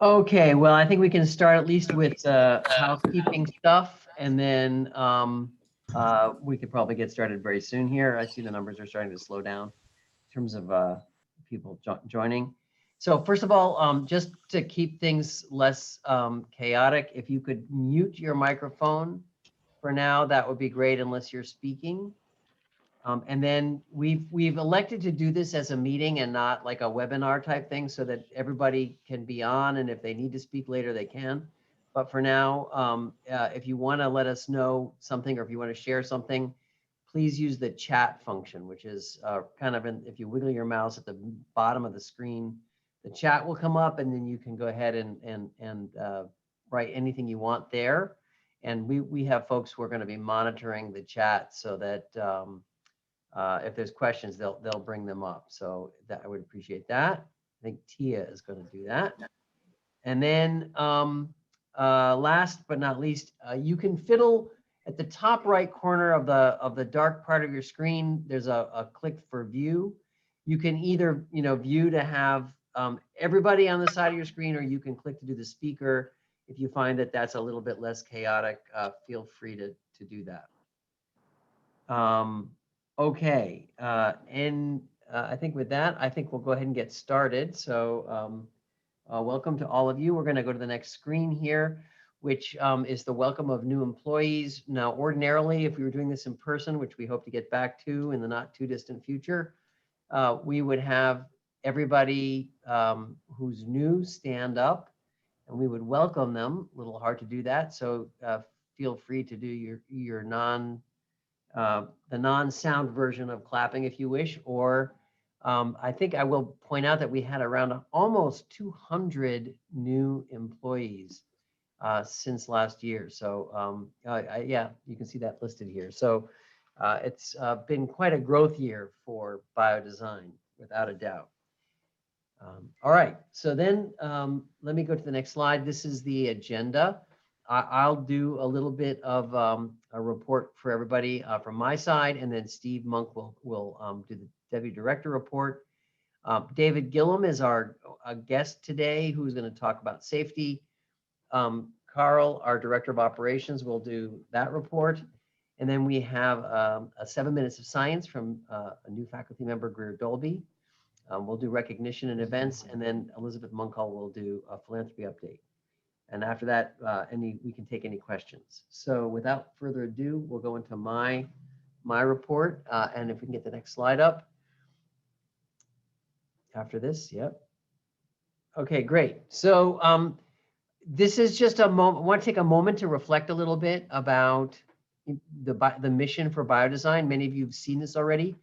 Okay, well, I think we can start at least with housekeeping stuff, and then we could probably get started very soon here. I see the numbers are starting to slow down in terms of people joining. So first of all, just to keep things less chaotic, if you could mute your microphone for now, that would be great, unless you're speaking. And then we've elected to do this as a meeting and not like a webinar type thing, so that everybody can be on, and if they need to speak later, they can. But for now, if you want to let us know something, or if you want to share something, please use the chat function, which is kind of if you wiggle your mouse at the bottom of the screen, the chat will come up, and then you can go ahead and write anything you want there. And we have folks who are going to be monitoring the chat, so that if there's questions, they'll bring them up. So that I would appreciate that. I think Tia is going to do that. And then last but not least, you can fiddle at the top right corner of the dark part of your screen. There's a click for view. You can either view to have everybody on the side of your screen, or you can click to do the speaker. If you find that that's a little bit less chaotic, feel free to do that. Okay, and I think with that, I think we'll go ahead and get started. So welcome to all of you. We're going to go to the next screen here, which is the welcome of new employees. Now, ordinarily, if we were doing this in person, which we hope to get back to in the not too distant future, we would have everybody who's new stand up, and we would welcome them. A little hard to do that, so feel free to do your the non-sound version of clapping if you wish, or I think I will point out that we had around almost 200 new employees since last year. So yeah, you can see that listed here. So it's been quite a growth year for Biodesign, without a doubt. All right, so then let me go to the next slide. This is the agenda. I'll do a little bit of a report for everybody from my side, and then Steve Monk will do the Deputy Director report. David Gillum is our guest today, who's going to talk about safety. Carl, our Director of Operations, will do that report. And then we have a 7 minutes of science from a new faculty member, Greer Dolby. We'll do recognition and events, and then Elizabeth Munkall will do a philanthropy update. And after that, we can take any questions. So without further ado, we'll go into my report. And if we can get the next slide up. After this, yep. Okay, great. So this is just a moment. I want to take a moment to reflect a little bit about the mission for Biodesign. Many of you have seen this already,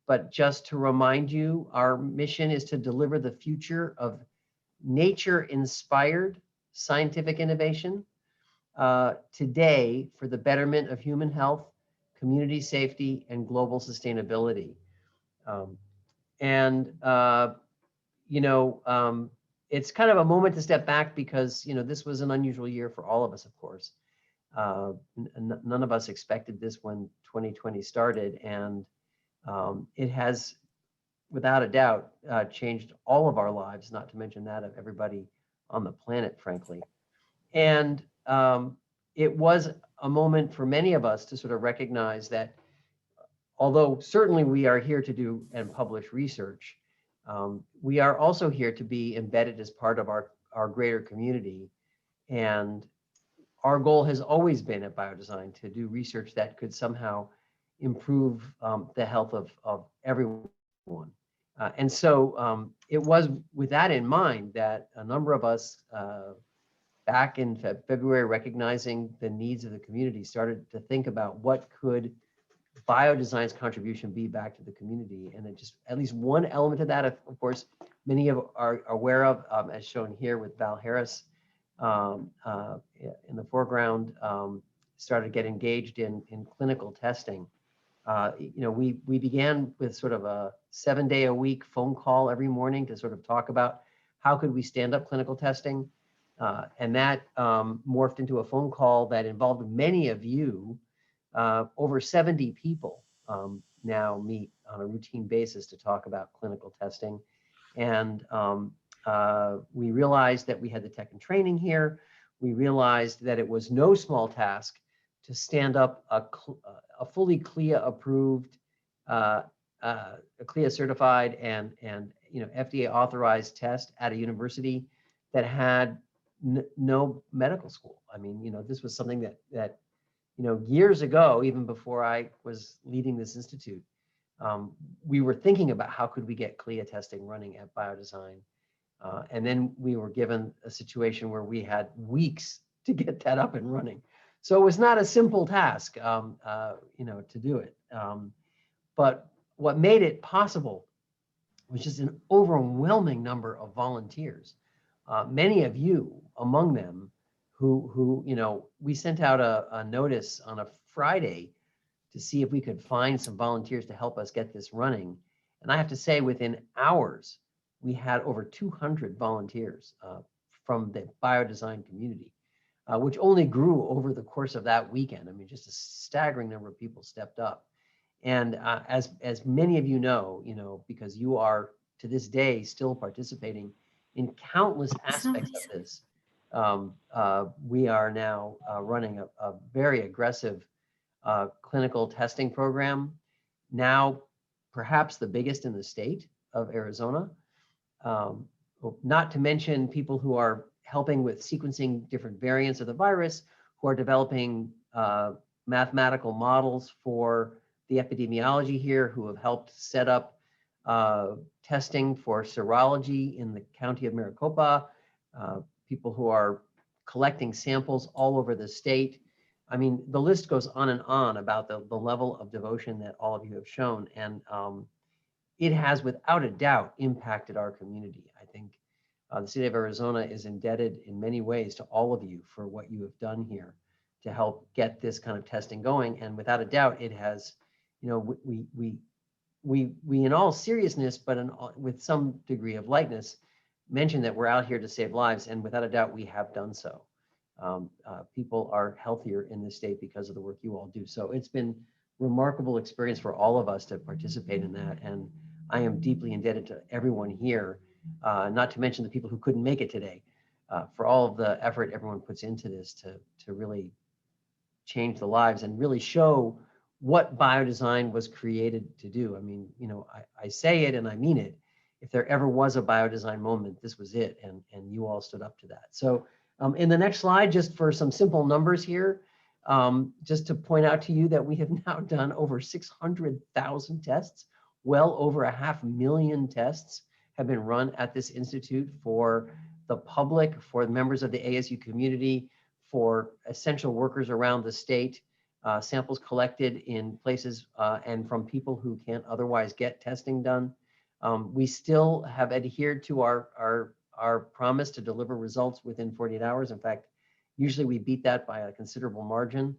but just to remind you, our mission is to deliver the future of nature-inspired scientific innovation today for the betterment of human health, community safety, and global sustainability. It's kind of a moment to step back, because this was an unusual year for all of us, of course. None of us expected this when 2020 started, and it has, without a doubt, changed all of our lives, not to mention that of everybody on the planet, frankly. And it was a moment for many of us to sort of recognize that, although certainly we are here to do and publish research, we are also here to be embedded as part of our greater community. And our goal has always been at Biodesign to do research that could somehow improve the health of everyone. And so it was with that in mind that a number of us back in February, recognizing the needs of the community, started to think about what could Biodesign's contribution be back to the community. And it just, at least one element of that, of course, many are aware of, as shown here with Val Harris in the foreground, started to get engaged in clinical testing. We began with sort of a 7-day-a-week phone call every morning to sort of talk about how could we stand up clinical testing. And that morphed into a phone call that involved many of you. Over 70 people now meet on a routine basis to talk about clinical testing. And We realized that we had the tech and training here. We realized that it was no small task to stand up a fully CLIA approved, CLIA certified and FDA authorized test at a university that had no medical school. I mean, this was something that years ago, even before I was leading this institute, we were thinking about how could we get CLIA testing running at Biodesign. And then we were given a situation where we had weeks to get that up and running. So it was not a simple task, to do it. But what made it possible was just an overwhelming number of volunteers. Many of you among them who we sent out a notice on a Friday to see if we could find some volunteers to help us get this running. And I have to say, within hours, we had over 200 volunteers from the biodesign community, which only grew over the course of that weekend. I mean, just a staggering number of people stepped up. And as many of you know, because you are to this day still participating in countless aspects of this, we are now running a very aggressive clinical testing program, now perhaps the biggest in the state of Arizona. Not to mention people who are helping with sequencing different variants of the virus, who are developing mathematical models for the epidemiology here, who have helped set up testing for serology in the county of Maricopa, people who are collecting samples all over the state. I mean, the list goes on and on about the level of devotion that all of you have shown. And it has, without a doubt, impacted our community. I think the state of Arizona is indebted in many ways to all of you for what you have done here to help get this kind of testing going. And without a doubt, it has, we in all seriousness, but with some degree of lightness, mention that we're out here to save lives. And without a doubt, we have done so. People are healthier in this state because of the work you all do. So it's been remarkable experience for all of us to participate in that. And I am deeply indebted to everyone here, not to mention the people who couldn't make it today, for all of the effort everyone puts into this to really change the lives and really show what biodesign was created to do. I mean, I say it and I mean it. If there ever was a biodesign moment, this was it, and you all stood up to that. So in the next slide, just for some simple numbers here, just to point out to you that we have now done over 600,000 tests, well over 500,000 tests have been run at this institute for the public, for the members of the ASU community, for essential workers around the state, samples collected in places and from people who can't otherwise get testing done. We still have adhered to our promise to deliver results within 48 hours. In fact, usually we beat that by a considerable margin.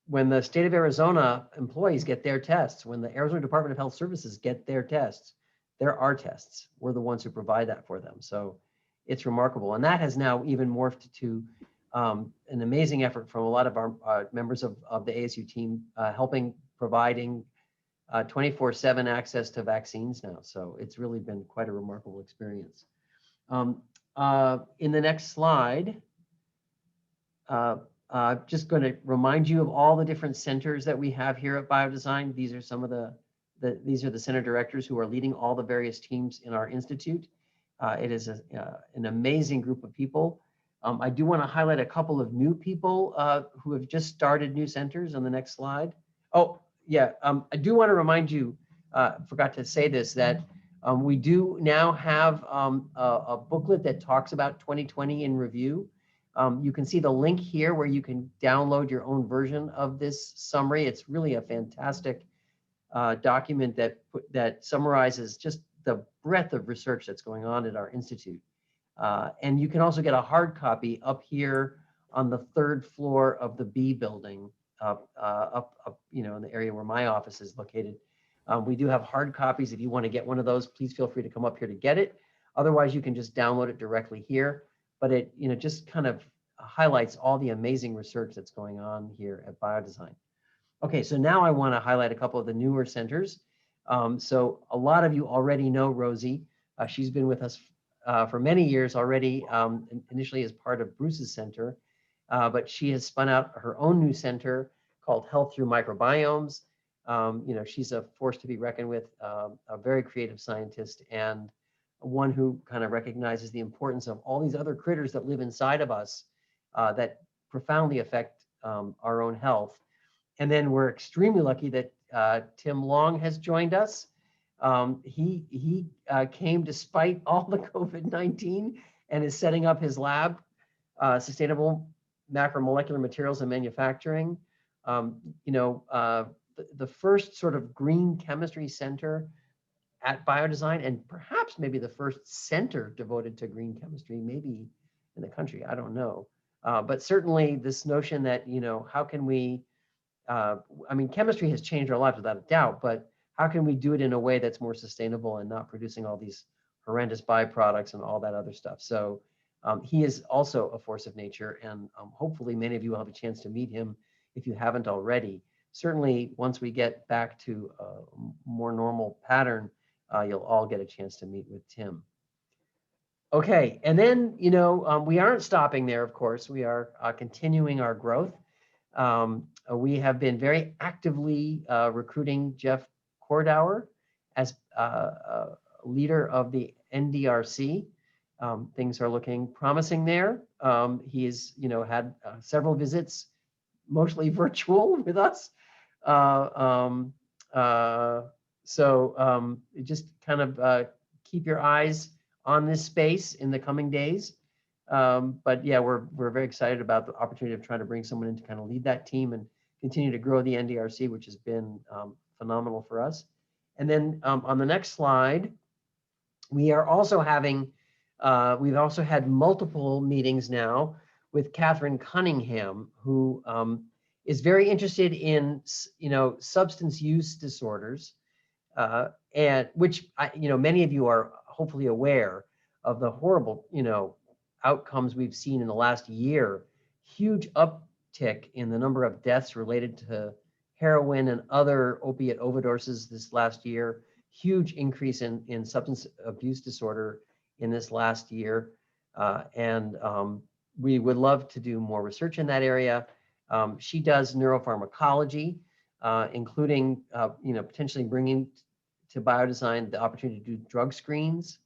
When the state of Arizona employees get their tests, when the Arizona Department of Health Services get their tests, there are tests. We're the ones who provide that for them. So it's remarkable. And that has now even morphed to an amazing effort from a lot of our members of the ASU team, providing 24/7 access to vaccines now. So it's really been quite a remarkable experience. In the next slide, just going to remind you of all the different centers that we have here at Biodesign. These are some of these are the center directors who are leading all the various teams in our institute. It is an amazing group of people. I do want to highlight a couple of new people who have just started new centers on the next slide. Oh, yeah, I do want to remind you, forgot to say this, that we do now have a booklet that talks about 2020 in review. You can see the link here where you can download your own version of this summary. It's really a fantastic document that summarizes just the breadth of research that's going on at our institute. And you can also get a hard copy up here on the 3rd floor of the B building, up in the area where my office is located. We do have hard copies. If you want to get one of those, please feel free to come up here to get it. Otherwise, you can just download it directly here. But it just kind of highlights all the amazing research that's going on here at Biodesign. Okay, so now I want to highlight a couple of the newer centers. So a lot of you already know Rosie. She's been with us for many years already, initially as part of Bruce's center, but she has spun out her own new center called Health Through Microbiomes. She's a force to be reckoned with, a very creative scientist, and one who kind of recognizes the importance of all these other critters that live inside of us that profoundly affect our own health. And then we're extremely lucky that Tim Long has joined us. He came despite all the COVID-19 and is setting up his lab, Sustainable Macromolecular Materials and Manufacturing. The first sort of green chemistry center at Biodesign, and perhaps maybe the first center devoted to green chemistry, maybe in the country. I don't know. But certainly this notion that, how can we chemistry has changed our lives without a doubt, but how can we do it in a way that's more sustainable and not producing all these horrendous byproducts and all that other stuff? So he is also a force of nature, and hopefully many of you will have a chance to meet him if you haven't already. Certainly, once we get back to a more normal pattern, you'll all get a chance to meet with Tim. Okay, and then, we aren't stopping there, of course. We are continuing our growth. We have been very actively recruiting Jeff Kordauer as leader of the NDRC. Things are looking promising there. He's, had several visits, mostly virtual with us. Just kind of keep your eyes on this space in the coming days. But yeah, we're very excited about the opportunity of trying to bring someone in to kind of lead that team and continue to grow the NDRC, which has been phenomenal for us. And then on the next slide, we are also having, we've also had multiple meetings now with Catherine Cunningham, who is very interested in, substance use disorders, and which, many of you are hopefully aware of the horrible, outcomes we've seen in the last year. Huge uptick in the number of deaths related to heroin and other opiate overdoses this last year. Huge increase in substance abuse disorder in this last year. And we would love to do more research in that area. She does neuropharmacology, including, potentially bringing to Biodesign the opportunity to do drug screens,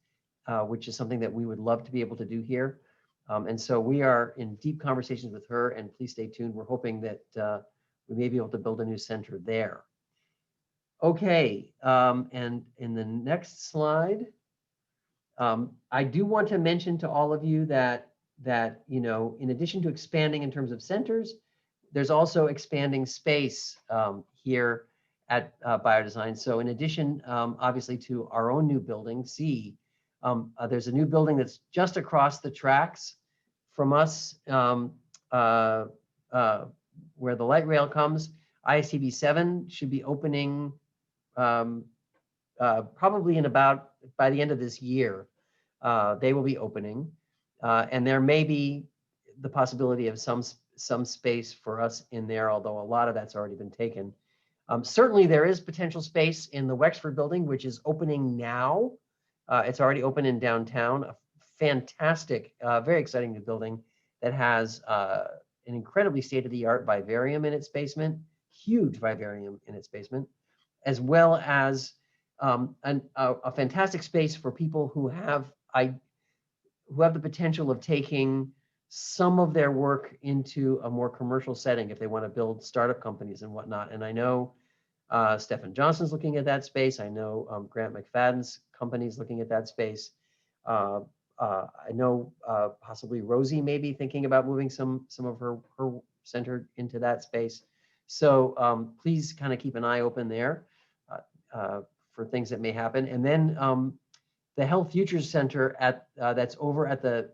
which is something that we would love to be able to do here. And so we are in deep conversations with her, and please stay tuned. We're hoping that we may be able to build a new center there. Okay, and in the next slide, I do want to mention to all of you that in addition to expanding in terms of centers, there's also expanding space here at Biodesign. So in addition, obviously, to our own new building, C, there's a new building that's just across the tracks from us, where the light rail comes. ISTB 7 should be opening probably by the end of this year. They will be opening, and there may be the possibility of some space for us in there, although a lot of that's already been taken. Certainly, there is potential space in the Wexford building, which is opening now. It's already open in downtown. A fantastic, very exciting new building that has an incredibly state-of-the-art vivarium in its basement, huge vivarium in its basement, as well as a fantastic space for people who have the potential of taking some of their work into a more commercial setting if they want to build startup companies and whatnot. And I know Stephen Johnson's looking at that space. I know Grant McFadden's company is looking at that space. I know possibly Rosie may be thinking about moving some of her center into that space. So please kind of keep an eye open there for things that may happen. And then the Health Futures Center that's over at the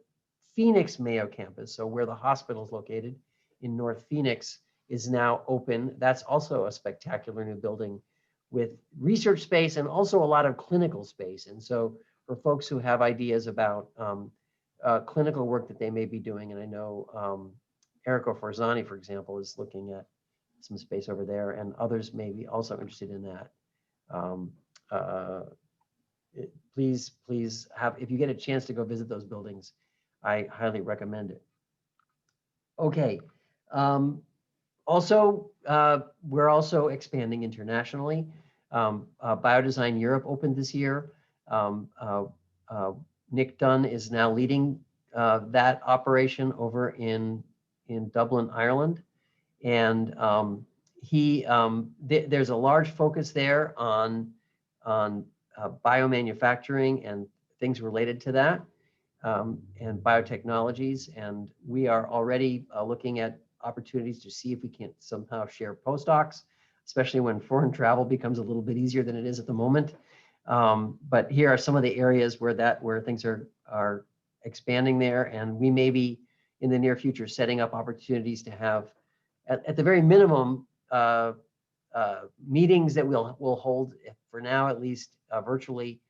Phoenix Mayo campus, so where the hospital is located in North Phoenix, is now open. That's also a spectacular new building with research space and also a lot of clinical space. And so for folks who have ideas about clinical work that they may be doing, and I know Errico Forzani, for example, is looking at some space over there, and others may be also interested in that. please have, if you get a chance to go visit those buildings, I highly recommend it. Okay. Also, we're also expanding internationally. Biodesign Europe opened this year. Nick Dunn is now leading that operation over in Dublin, Ireland. And there's a large focus there on biomanufacturing and things related to that, and biotechnologies. And we are already looking at opportunities to see if we can somehow share postdocs, especially when foreign travel becomes a little bit easier than it is at the moment. But here are some of the areas where things are expanding there, and we may be in the near future setting up opportunities to have, at the very minimum, meetings that we'll hold, for now at least, virtually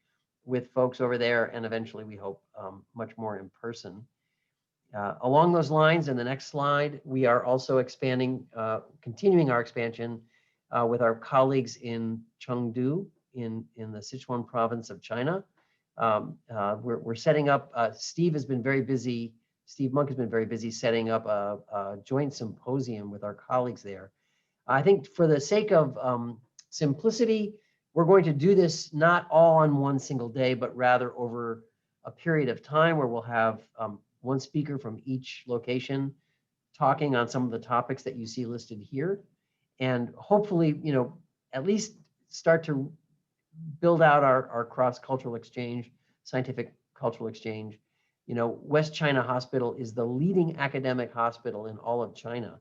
with folks over there, and eventually we hope much more in person. Along those lines, in the next slide, we are also expanding, continuing our expansion with our colleagues in Chengdu in the Sichuan province of China. We're setting up, Steve Monk has been very busy setting up a joint symposium with our colleagues there. I think for the sake of simplicity, we're going to do this not all on one single day, but rather over a period of time where we'll have one speaker from each location talking on some of the topics that you see listed here. And hopefully, at least start to build out our cross-cultural exchange, scientific cultural exchange. West China Hospital is the leading academic hospital in all of China.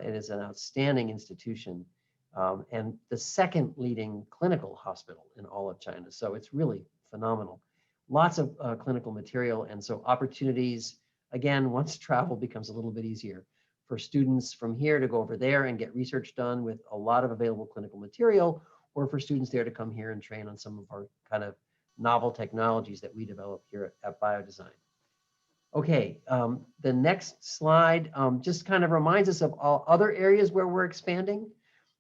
It is an outstanding institution, and the second leading clinical hospital in all of China. So it's really phenomenal. Lots of clinical material, and so opportunities, again, once travel becomes a little bit easier, for students from here to go over there and get research done with a lot of available clinical material, or for students there to come here and train on some of our kind of novel technologies that we develop here at Biodesign. Okay, the next slide just kind of reminds us of all other areas where we're expanding.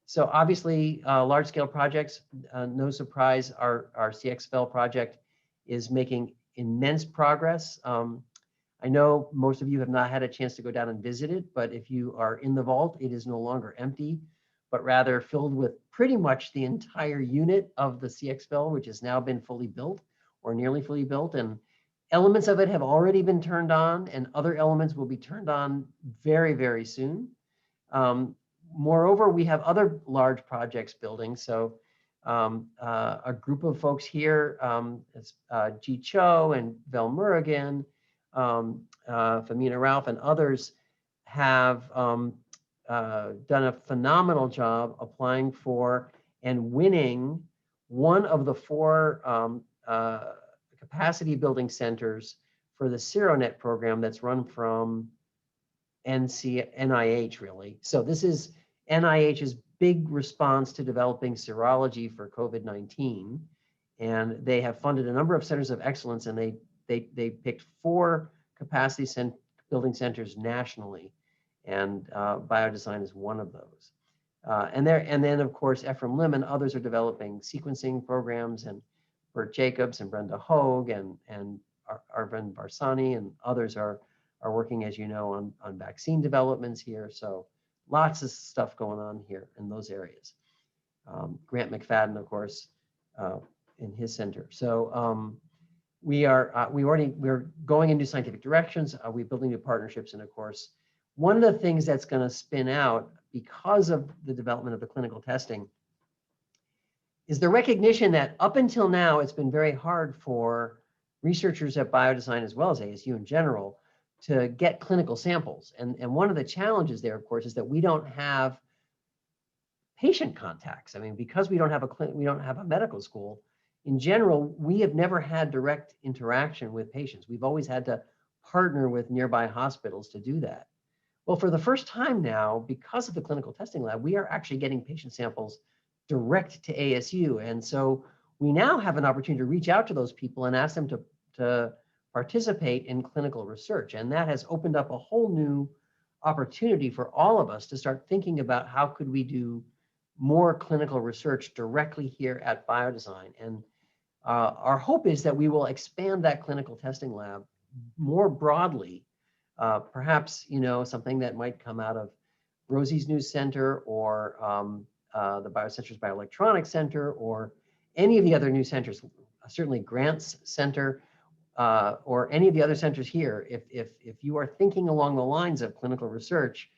So obviously, large-scale projects, no surprise, our CXFEL project is making immense progress. I know most of you have not had a chance to go down and visit it, but if you are in the vault, it is no longer empty, but rather filled with pretty much the entire unit of the CXFEL, which has now been fully built or nearly fully built. And elements of it have already been turned on, and other elements will be turned on very, very soon. Moreover, we have other large projects building. So a group of folks here, Ji Cho and Vel Murrigan, Famina Ralph, and others have done a phenomenal job applying for and winning one of the 4 capacity building centers for the SeroNet program that's run from NIH, really. So this is NIH's big response to developing serology for COVID-19. And they have funded a number of centers of excellence, and they picked 4 capacity building centers nationally. And Biodesign is one of those. And then, of course, Ephraim Lim and others are developing sequencing programs, and Bert Jacobs and Brenda Hoag and Arvind Barsani and others are working, as you know, on vaccine developments here. So lots of stuff going on here in those areas. Grant McFadden, of course, in his center. So we're going into scientific directions. We're building new partnerships, and of course, one of the things that's going to spin out because of the development of the clinical testing is the recognition that up until now, it's been very hard for researchers at Biodesign, as well as ASU in general, to get clinical samples. And one of the challenges there, of course, is that we don't have patient contacts. I mean, because we don't have a medical school, in general, we have never had direct interaction with patients. We've always had to partner with nearby hospitals to do that. Well, for the first time now, because of the clinical testing lab, we are actually getting patient samples direct to ASU. And so we now have an opportunity to reach out to those people and ask them to participate in clinical research. And that has opened up a whole new opportunity for all of us to start thinking about how could we do more clinical research directly here at Biodesign. And our hope is that we will expand that clinical testing lab more broadly. Perhaps, something that might come out of Rosie's News Center, or the BioCenter's Bioelectronics Center, or any of the other new centers, certainly Grants Center, or any of the other centers here. If you are thinking along the lines of clinical research,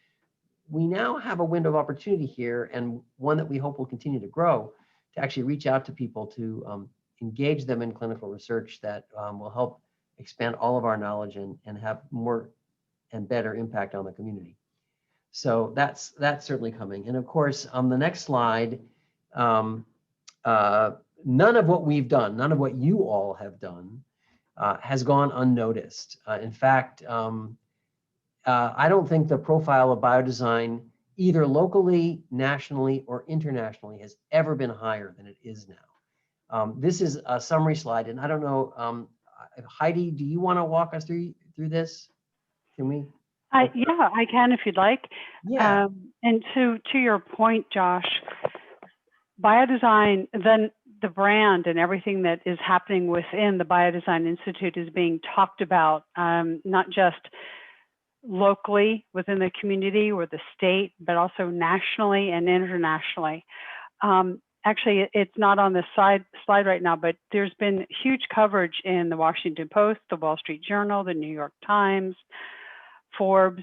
we now have a window of opportunity here, and one that we hope will continue to grow, to actually reach out to people, to engage them in clinical research that will help expand all of our knowledge and have more and better impact on the community. So that's certainly coming. And of course, on the next slide, none of what we've done, none of what you all have done has gone unnoticed. In fact, I don't think the profile of Biodesign, either locally, nationally, or internationally, has ever been higher than it is now. This is a summary slide, and I don't know, Heidi, do you want to walk us through this? Can we? Yeah, I can if you'd like. Yeah. And to your point, Josh, Biodesign, then the brand and everything that is happening within the Biodesign Institute is being talked about, not just locally within the community or the state, but also nationally and internationally. Actually, it's not on this slide right now, but there's been huge coverage in the Washington Post, the Wall Street Journal, the New York Times, Forbes.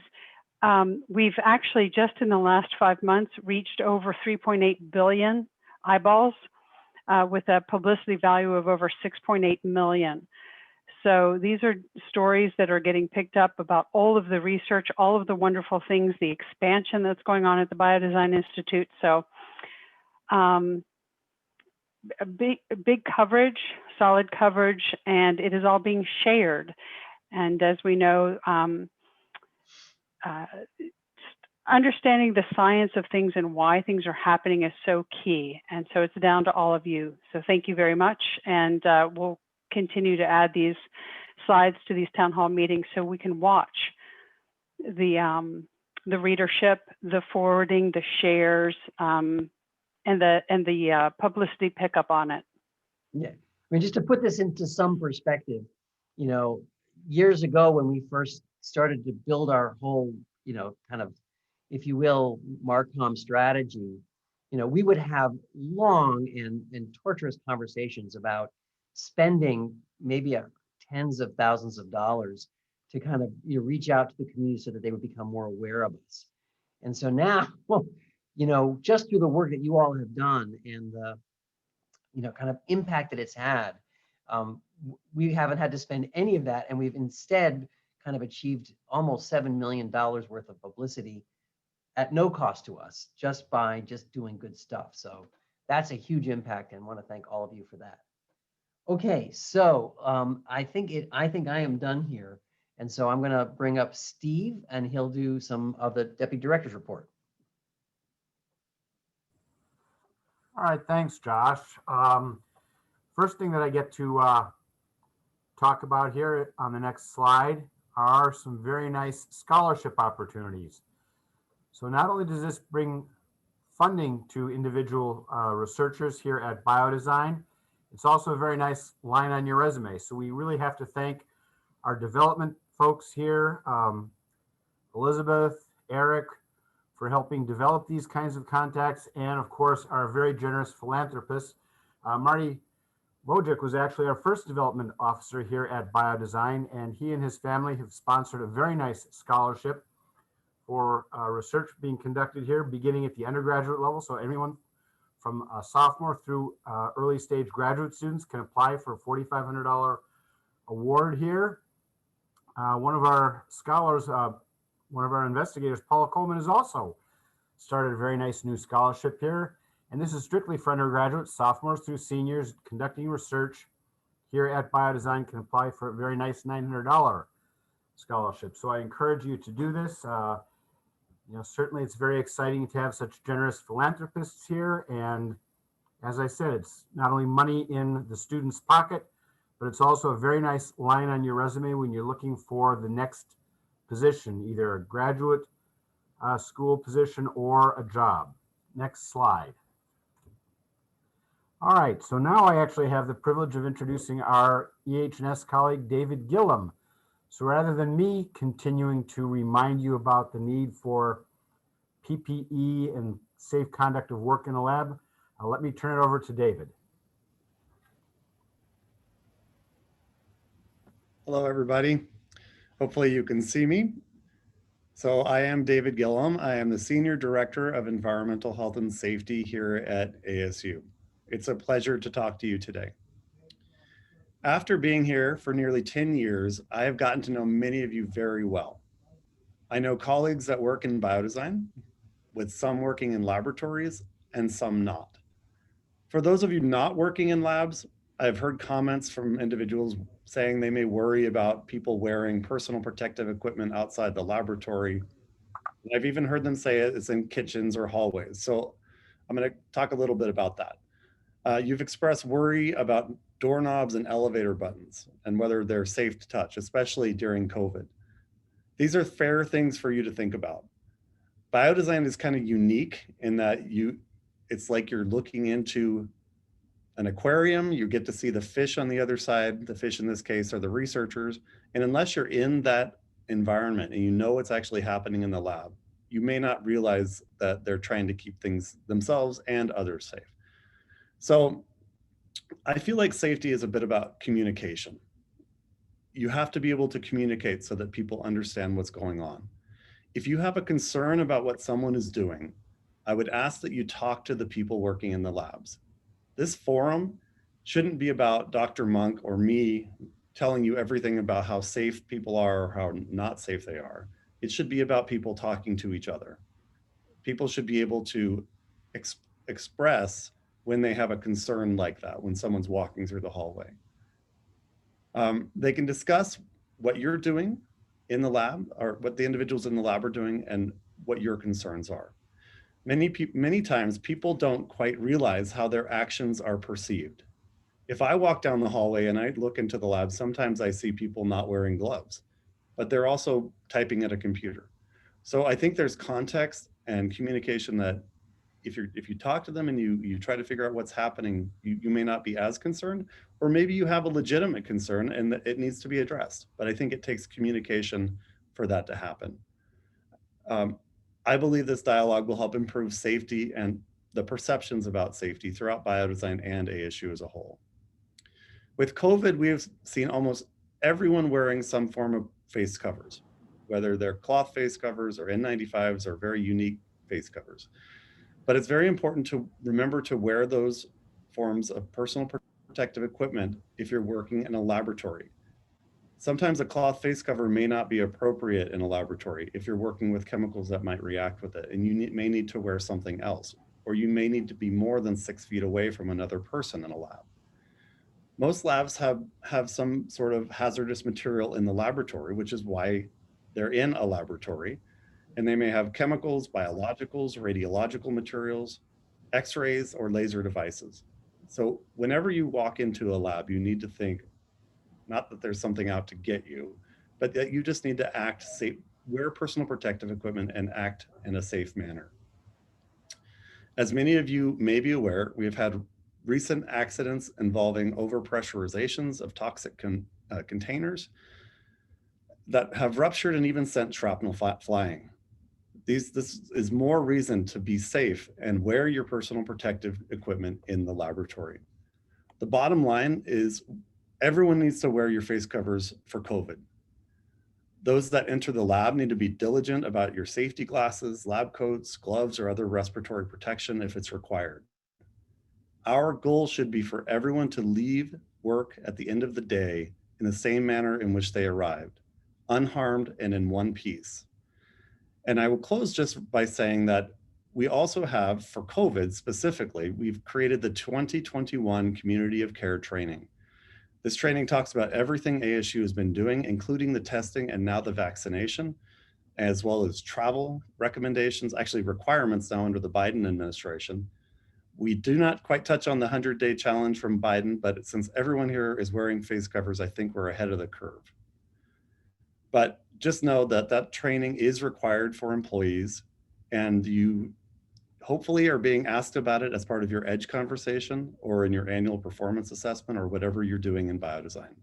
We've actually just in the last 5 months reached over 3.8 billion eyeballs with a publicity value of over 6.8 million. So these are stories that are getting picked up about all of the research, all of the wonderful things, the expansion that's going on at the Biodesign Institute. So a big coverage, solid coverage, and it is all being shared. And as we know, understanding the science of things and why things are happening is so key. And so it's down to all of you. So thank you very much. And we'll continue to add these slides to these town hall meetings so we can watch the readership, the forwarding, the shares, and the publicity pickup on it. Yeah, I mean, just to put this into some perspective, years ago when we first started to build our whole, kind of, if you will, Marcom strategy, we would have long and torturous conversations about spending maybe tens of thousands of dollars to kind of reach out to the community so that they would become more aware of us. And so now, just through the work that you all have done and the kind of impact that it's had, we haven't had to spend any of that, and we've instead kind of achieved almost $7 million worth of publicity at no cost to us, just by doing good stuff. So that's a huge impact, and want to thank all of you for that. Okay, so I think I am done here, and so I'm going to bring up Steve, and he'll do some of the Deputy Director's report. All right, thanks, Josh. First thing that I get to talk about here on the next slide are some very nice scholarship opportunities. So not only does this bring funding to individual researchers here at Biodesign, it's also a very nice line on your resume. So we really have to thank our development folks here, Elizabeth, Eric, for helping develop these kinds of contacts, and of course, our very generous philanthropist. Marty Wojcik was actually our first development officer here at Biodesign, and he and his family have sponsored a very nice scholarship for research being conducted here, beginning at the undergraduate level. So anyone from a sophomore through early stage graduate students can apply for a $4,500 award here. One of our scholars, one of our investigators, Paula Coleman, has also started a very nice new scholarship here. And this is strictly for undergraduates, sophomores through seniors conducting research here at Biodesign can apply for a very nice $900 scholarship. So I encourage you to do this. Certainly it's very exciting to have such generous philanthropists here. And as I said, it's not only money in the student's pocket, but it's also a very nice line on your resume when you're looking for the next position, either a graduate school position or a job. Next slide. All right, so now I actually have the privilege of introducing our EH&S colleague, David Gillum. So rather than me continuing to remind you about the need for PPE and safe conduct of work in a lab, let me turn it over to David. Hello, everybody. Hopefully you can see me. So I am David Gillum. I am the Senior Director of Environmental Health and Safety here at ASU. It's a pleasure to talk to you today. After being here for nearly 10 years, I have gotten to know many of you very well. I know colleagues that work in biodesign, with some working in laboratories and some not. For those of you not working in labs, I've heard comments from individuals saying they may worry about people wearing personal protective equipment outside the laboratory. I've even heard them say it's in kitchens or hallways. So I'm going to talk a little bit about that. You've expressed worry about doorknobs and elevator buttons and whether they're safe to touch, especially during COVID. These are fair things for you to think about. Biodesign is kind of unique in that it's like you're looking into an aquarium, you get to see the fish on the other side. The fish in this case are the researchers. And unless you're in that environment and you know what's actually happening in the lab, you may not realize that they're trying to keep things themselves and others safe. So I feel like safety is a bit about communication. You have to be able to communicate so that people understand what's going on. If you have a concern about what someone is doing, I would ask that you talk to the people working in the labs. This forum shouldn't be about Dr. Monk or me telling you everything about how safe people are or how not safe they are. It should be about people talking to each other. People should be able to express when they have a concern like that, when someone's walking through the hallway. They can discuss what you're doing in the lab or what the individuals in the lab are doing and what your concerns are. Many times people don't quite realize how their actions are perceived. If I walk down the hallway and I look into the lab, sometimes I see people not wearing gloves, but they're also typing at a computer. So I think there's context and communication that if you talk to them and you try to figure out what's happening, you may not be as concerned, or maybe you have a legitimate concern and it needs to be addressed. But I think it takes communication for that to happen. I believe this dialogue will help improve safety and the perceptions about safety throughout biodesign and ASU as a whole. With COVID, we have seen almost everyone wearing some form of face covers, whether they're cloth face covers or N95s or very unique face covers. But it's very important to remember to wear those forms of personal protective equipment if you're working in a laboratory. Sometimes a cloth face cover may not be appropriate in a laboratory if you're working with chemicals that might react with it, and you may need to wear something else, or you may need to be more than 6 feet away from another person in a lab. Most labs have some sort of hazardous material in the laboratory, which is why they're in a laboratory, and they may have chemicals, biologicals, radiological materials, X-rays, or laser devices. So whenever you walk into a lab, you need to think, not that there's something out to get you, but that you just need to act safe, wear personal protective equipment and act in a safe manner. As many of you may be aware, we have had recent accidents involving overpressurizations of toxic containers that have ruptured and even sent shrapnel flying. This is more reason to be safe and wear your personal protective equipment in the laboratory. The bottom line is everyone needs to wear your face covers for COVID. Those that enter the lab need to be diligent about your safety glasses, lab coats, gloves, or other respiratory protection if it's required. Our goal should be for everyone to leave work at the end of the day in the same manner in which they arrived, unharmed and in one piece. And I will close just by saying that we also have, for COVID specifically, we've created the 2021 Community of Care training. This training talks about everything ASU has been doing, including the testing and now the vaccination, as well as travel recommendations, actually requirements now under the Biden administration. We do not quite touch on the 100-day challenge from Biden, but since everyone here is wearing face covers, I think we're ahead of the curve. But just know that that training is required for employees, and you hopefully are being asked about it as part of your EDGE conversation or in your annual performance assessment or whatever you're doing in biodesign.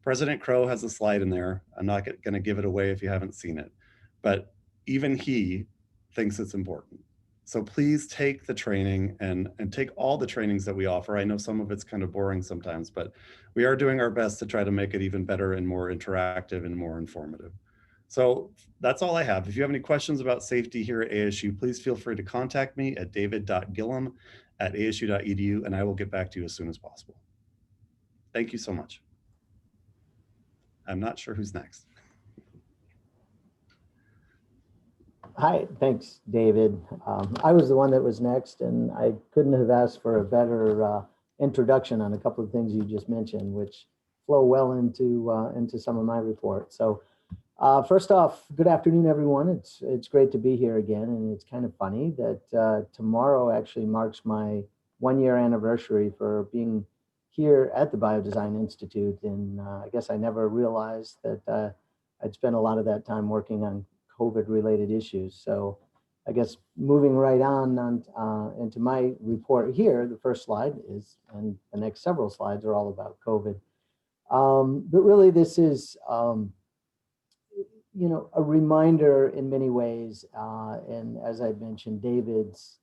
President Crow has a slide in there. I'm not going to give it away if you haven't seen it, but even he thinks it's important. So please take the training and take all the trainings that we offer. I know some of it's kind of boring sometimes, but we are doing our best to try to make it even better and more interactive and more informative. So that's all I have. If you have any questions about safety here at ASU, please feel free to contact me at david.gillum@asu.edu, and I will get back to you as soon as possible. Thank you so much. I'm not sure who's next. Hi, thanks, David. I was the one that was next, and I couldn't have asked for a better introduction on a couple of things you just mentioned, which flow well into some of my report. So first off, good afternoon, everyone. It's great to be here again, and it's kind of funny that tomorrow actually marks my 1-year anniversary for being here at the Biodesign Institute, and I guess I never realized that I'd spent a lot of that time working on COVID-related issues. So I guess moving right on into my report here, the first slide is, and the next several slides are all about COVID. But really this is, you know, a reminder in many ways. And as I mentioned, David's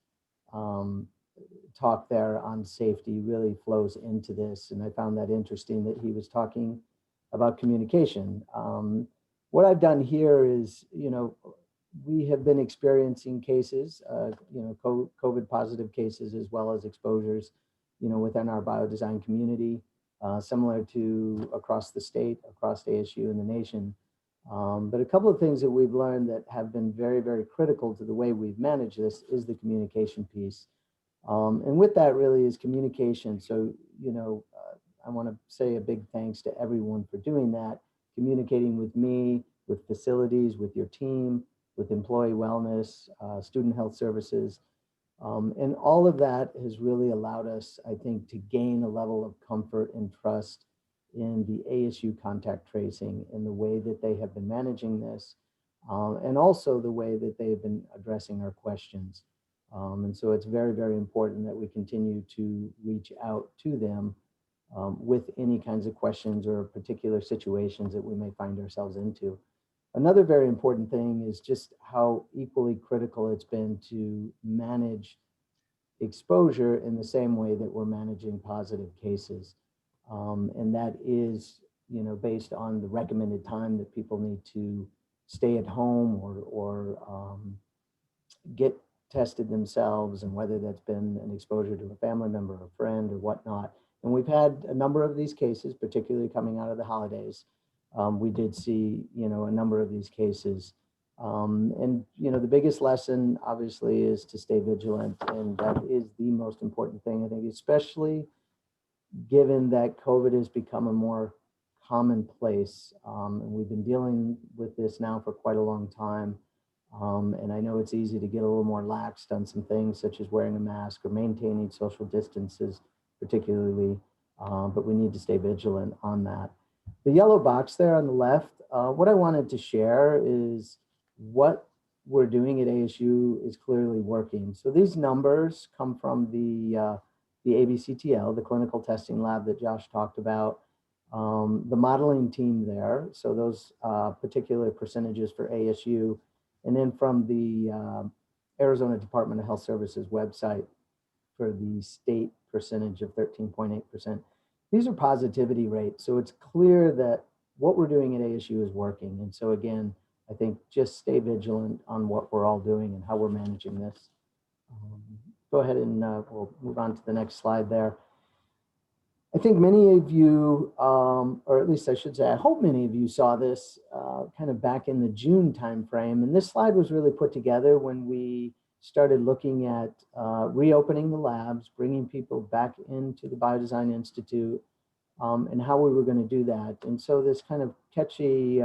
talk there on safety really flows into this. And I found that interesting that he was talking about communication. What I've done here is, you know, we have been experiencing cases, you know, COVID positive cases, as well as exposures, you know, within our biodesign community, similar to across the state, across ASU and the nation. But a couple of things that we've learned that have been very, very critical to the way we've managed this is the communication piece. And with that really is communication. So, you know, I want to say a big thanks to everyone for doing that, communicating with me, with facilities, with your team, with employee wellness, student health services. And all of that has really allowed us, I think, to gain a level of comfort and trust in the ASU contact tracing and the way that they have been managing this, and also the way that they have been addressing our questions. And so it's very, very important that we continue to reach out to them with any kinds of questions or particular situations that we may find ourselves into. Another very important thing is just how equally critical it's been to manage exposure in the same way that we're managing positive cases. And that is, you know, based on the recommended time that people need to stay at home or get tested themselves, and whether that's been an exposure to a family member or a friend or whatnot. And we've had a number of these cases, particularly coming out of the holidays. We did see, you know, a number of these cases. And, you know, the biggest lesson obviously is to stay vigilant. And that is the most important thing, I think, especially given that COVID has become a more commonplace. And we've been dealing with this now for quite a long time. And I know it's easy to get a little more laxed on some things, such as wearing a mask or maintaining social distances, particularly, but we need to stay vigilant on that. The yellow box there on the left, what I wanted to share is what we're doing at ASU is clearly working. So these numbers come from the ABCTL, the clinical testing lab that Josh talked about, the modeling team there. So those particular percentages for ASU, and then from the Arizona Department of Health Services website for the state percentage of 13.8%. These are positivity rates. So it's clear that what we're doing at ASU is working. And so again, I think just stay vigilant on what we're all doing and how we're managing this. Go ahead and we'll move on to the next slide there. I think many of you, or at least I should say, I hope many of you saw this kind of back in the June timeframe. And this slide was really put together when we started looking at reopening the labs, bringing people back into the Biodesign Institute, and how we were going to do that. And so this kind of catchy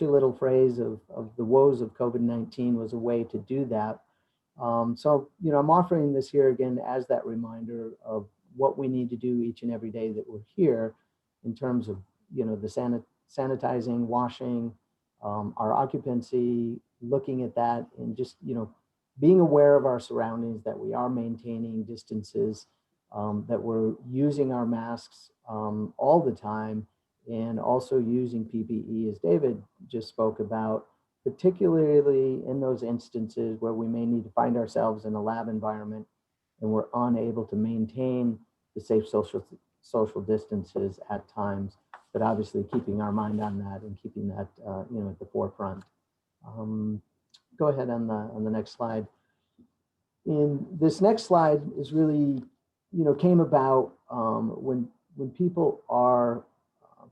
little phrase of the woes of COVID-19 was a way to do that. So, you know, I'm offering this here again as that reminder of what we need to do each and every day that we're here in terms of, you know, the sanitizing, washing, our occupancy, looking at that, and just, you know, being aware of our surroundings, that we are maintaining distances, that we're using our masks all the time, and also using PPE, as David just spoke about, particularly in those instances where we may need to find ourselves in a lab environment and we're unable to maintain the safe social distances at times, but obviously keeping our mind on that and keeping that at the forefront. Go ahead on the next slide. In this next slide is really, came about when people are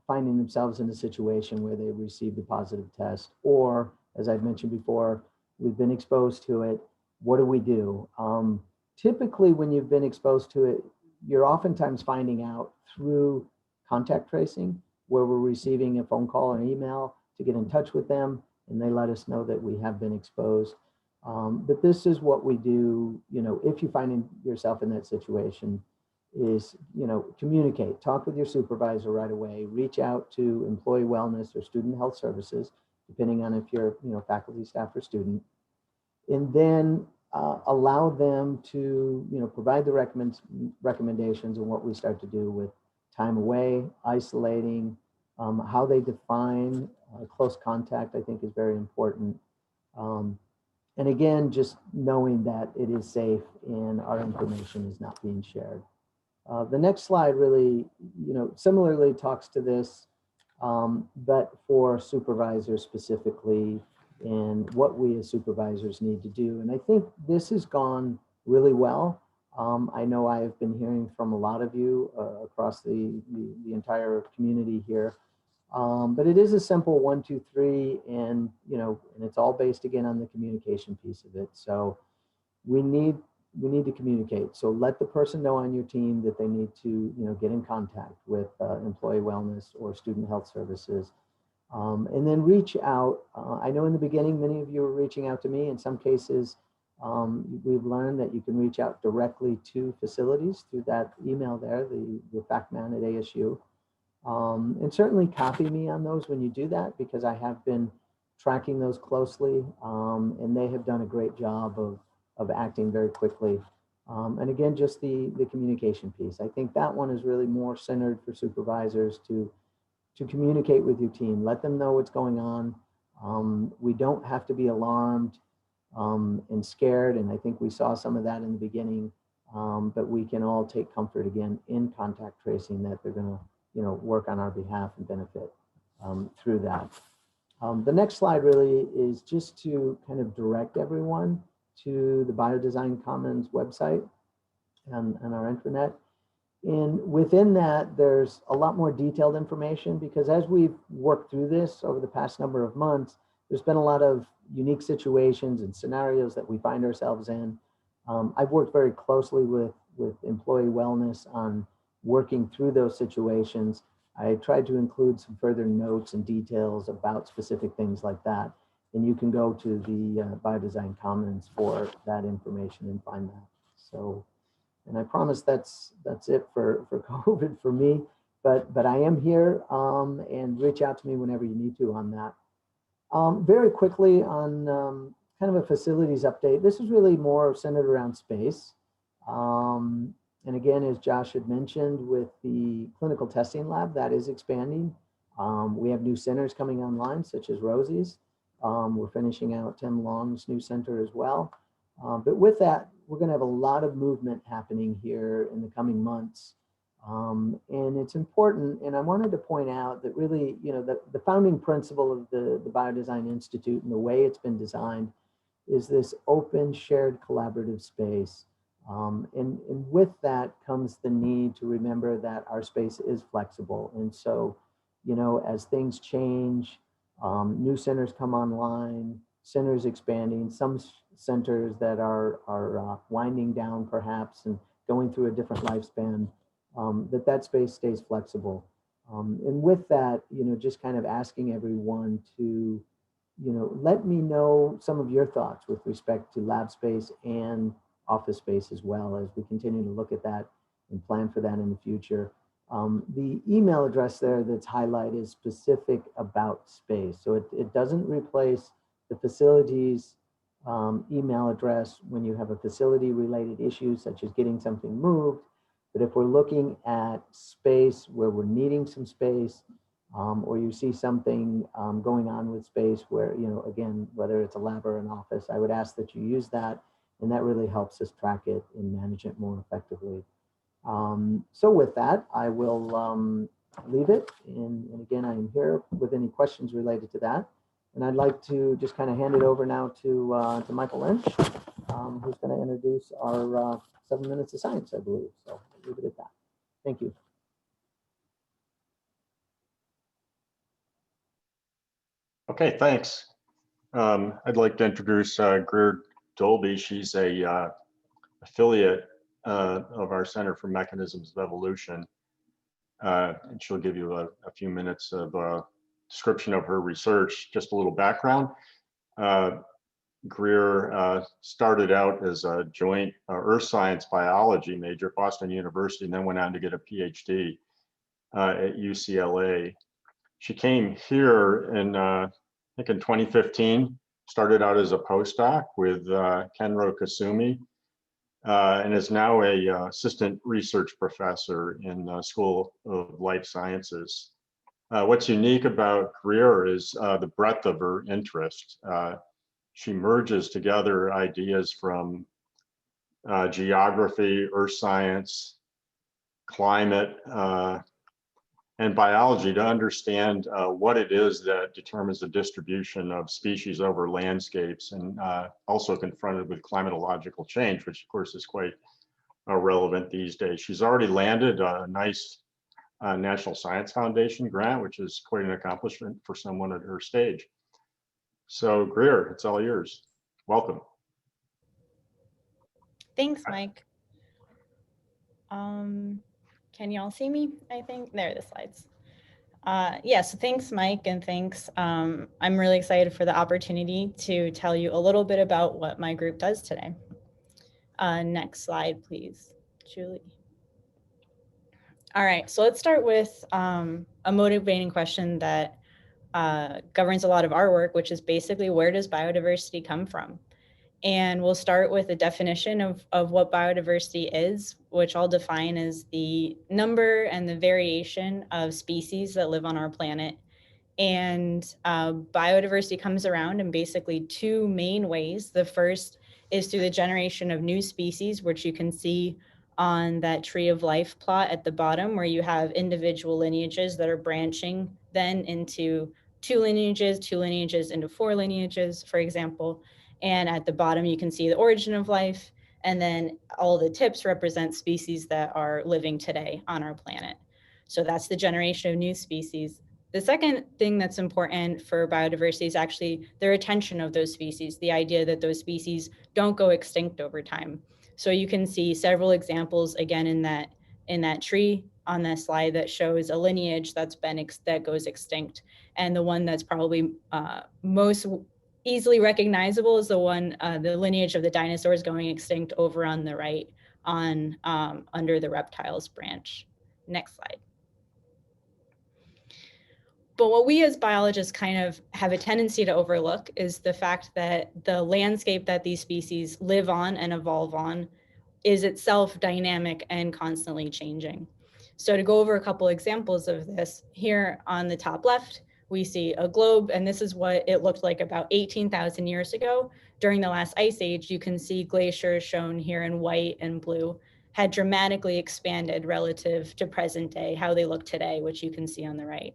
finding themselves in a situation where they received a positive test, or as I've mentioned before, we've been exposed to it. What do we do? Typically, when you've been exposed to it, you're oftentimes finding out through contact tracing, where we're receiving a phone call or email to get in touch with them, and they let us know that we have been exposed. But this is what we do, if you find yourself in that situation, is, communicate, talk with your supervisor right away, reach out to employee wellness or student health services, depending on if you're, faculty, staff, or student, and then allow them to, provide the recommendations and what we start to do with time away, isolating, how they define close contact, I think is very important. And again, just knowing that it is safe and our information is not being shared. The next slide really, similarly talks to this, but for supervisors specifically, and what we as supervisors need to do. And I think this has gone really well. I know I have been hearing from a lot of you across the entire community here. But it is a simple 1, 2, 3, and and it's all based again on the communication piece of it. So we need to communicate. So let the person know on your team that they need to get in contact with employee wellness or student health services, and then reach out. I know in the beginning many of you were reaching out to me. In some cases, we've learned that you can reach out directly to facilities through that email there, the FactMan at ASU. And certainly copy me on those when you do that, because I have been tracking those closely, and they have done a great job of acting very quickly. And again, just the communication piece. I think that one is really more centered for supervisors to communicate with your team, let them know what's going on. We don't have to be alarmed and scared, and I think we saw some of that in the beginning, but we can all take comfort again in contact tracing that they're going to work on our behalf and benefit through that. The next slide really is just to kind of direct everyone to the Biodesign Commons website and our intranet. And within that, there's a lot more detailed information, because as we've worked through this over the past number of months, there's been a lot of unique situations and scenarios that we find ourselves in. I've worked very closely with employee wellness on working through those situations. I tried to include some further notes and details about specific things like that. And you can go to the Biodesign Commons for that information and find that. So, and I promise that's it for COVID for me, but I am here, and reach out to me whenever you need to on that. Very quickly on kind of a facilities update. This is really more centered around space. And again, as Josh had mentioned, with the clinical testing lab, that is expanding. We have new centers coming online, such as Rosie's. We're finishing out Tim Long's new center as well. But with that, we're going to have a lot of movement happening here in the coming months. And it's important, and I wanted to point out that really, the founding principle of the Biodesign Institute and the way it's been designed is this open, shared, collaborative space. And with that comes the need to remember that our space is flexible. And so, as things change, new centers come online, centers expanding, some centers that are winding down perhaps and going through a different lifespan, that space stays flexible. And with that, just kind of asking everyone to, let me know some of your thoughts with respect to lab space and office space as well, as we continue to look at that and plan for that in the future. The email address there that's highlighted is specific about space. So it doesn't replace the facilities email address when you have a facility related issue, such as getting something moved. But if we're looking at space where we're needing some space, or you see something going on with space where, again, whether it's a lab or an office, I would ask that you use that. And that really helps us track it and manage it more effectively. So with that, I will leave it. And again, I am here with any questions related to that. And I'd like to just kind of hand it over now to Michael Lynch, who's going to introduce our 7 minutes of science, I believe. So I'll leave it at that. Thank you. Okay, thanks. I'd like to introduce Greer Dolby. She's a affiliate of our Center for Mechanisms of Evolution. And she'll give you a few minutes of description of her research. Just a little background. Greer started out as a joint earth science biology major at Boston University, and then went on to get a PhD at UCLA. She came here in, I think in 2015, started out as a postdoc with Kenro Kasumi, and is now a assistant research professor in the School of Life Sciences. What's unique about Greer is the breadth of her interest. She merges together ideas from geography, earth science, climate, and biology to understand what it is that determines the distribution of species over landscapes, and also confronted with climatological change, which of course is quite relevant these days. She's already landed a nice National Science Foundation grant, which is quite an accomplishment for someone at her stage. So Greer, it's all yours. Welcome. Thanks, Mike. Can you all see me? I think there are the slides. Yeah, so thanks, Mike, and thanks. I'm really excited for the opportunity to tell you a little bit about what my group does today. Next slide, please, Julie. All right, so let's start with a motivating question that governs a lot of our work, which is basically, where does biodiversity come from? And we'll start with a definition of what biodiversity is, which I'll define as the number and the variation of species that live on our planet. And biodiversity comes around in basically two main ways. The first is through the generation of new species, which you can see on that tree of life plot at the bottom, where you have individual lineages that are branching then into two lineages into four lineages, for example. And at the bottom, you can see the origin of life. And then all the tips represent species that are living today on our planet. So that's the generation of new species. The second thing that's important for biodiversity is actually the retention of those species, the idea that those species don't go extinct over time. So you can see several examples, again, in that tree on this slide that shows a lineage that goes extinct. And the one that's probably most easily recognizable is the one, the lineage of the dinosaurs going extinct over on the right on under the reptiles branch. Next slide. But what we as biologists kind of have a tendency to overlook is the fact that the landscape that these species live on and evolve on is itself dynamic and constantly changing. So to go over a couple examples of this, here on the top left, we see a globe, and this is what it looked like about 18,000 years ago. During the last ice age, you can see glaciers shown here in white and blue had dramatically expanded relative to present day, how they look today, which you can see on the right.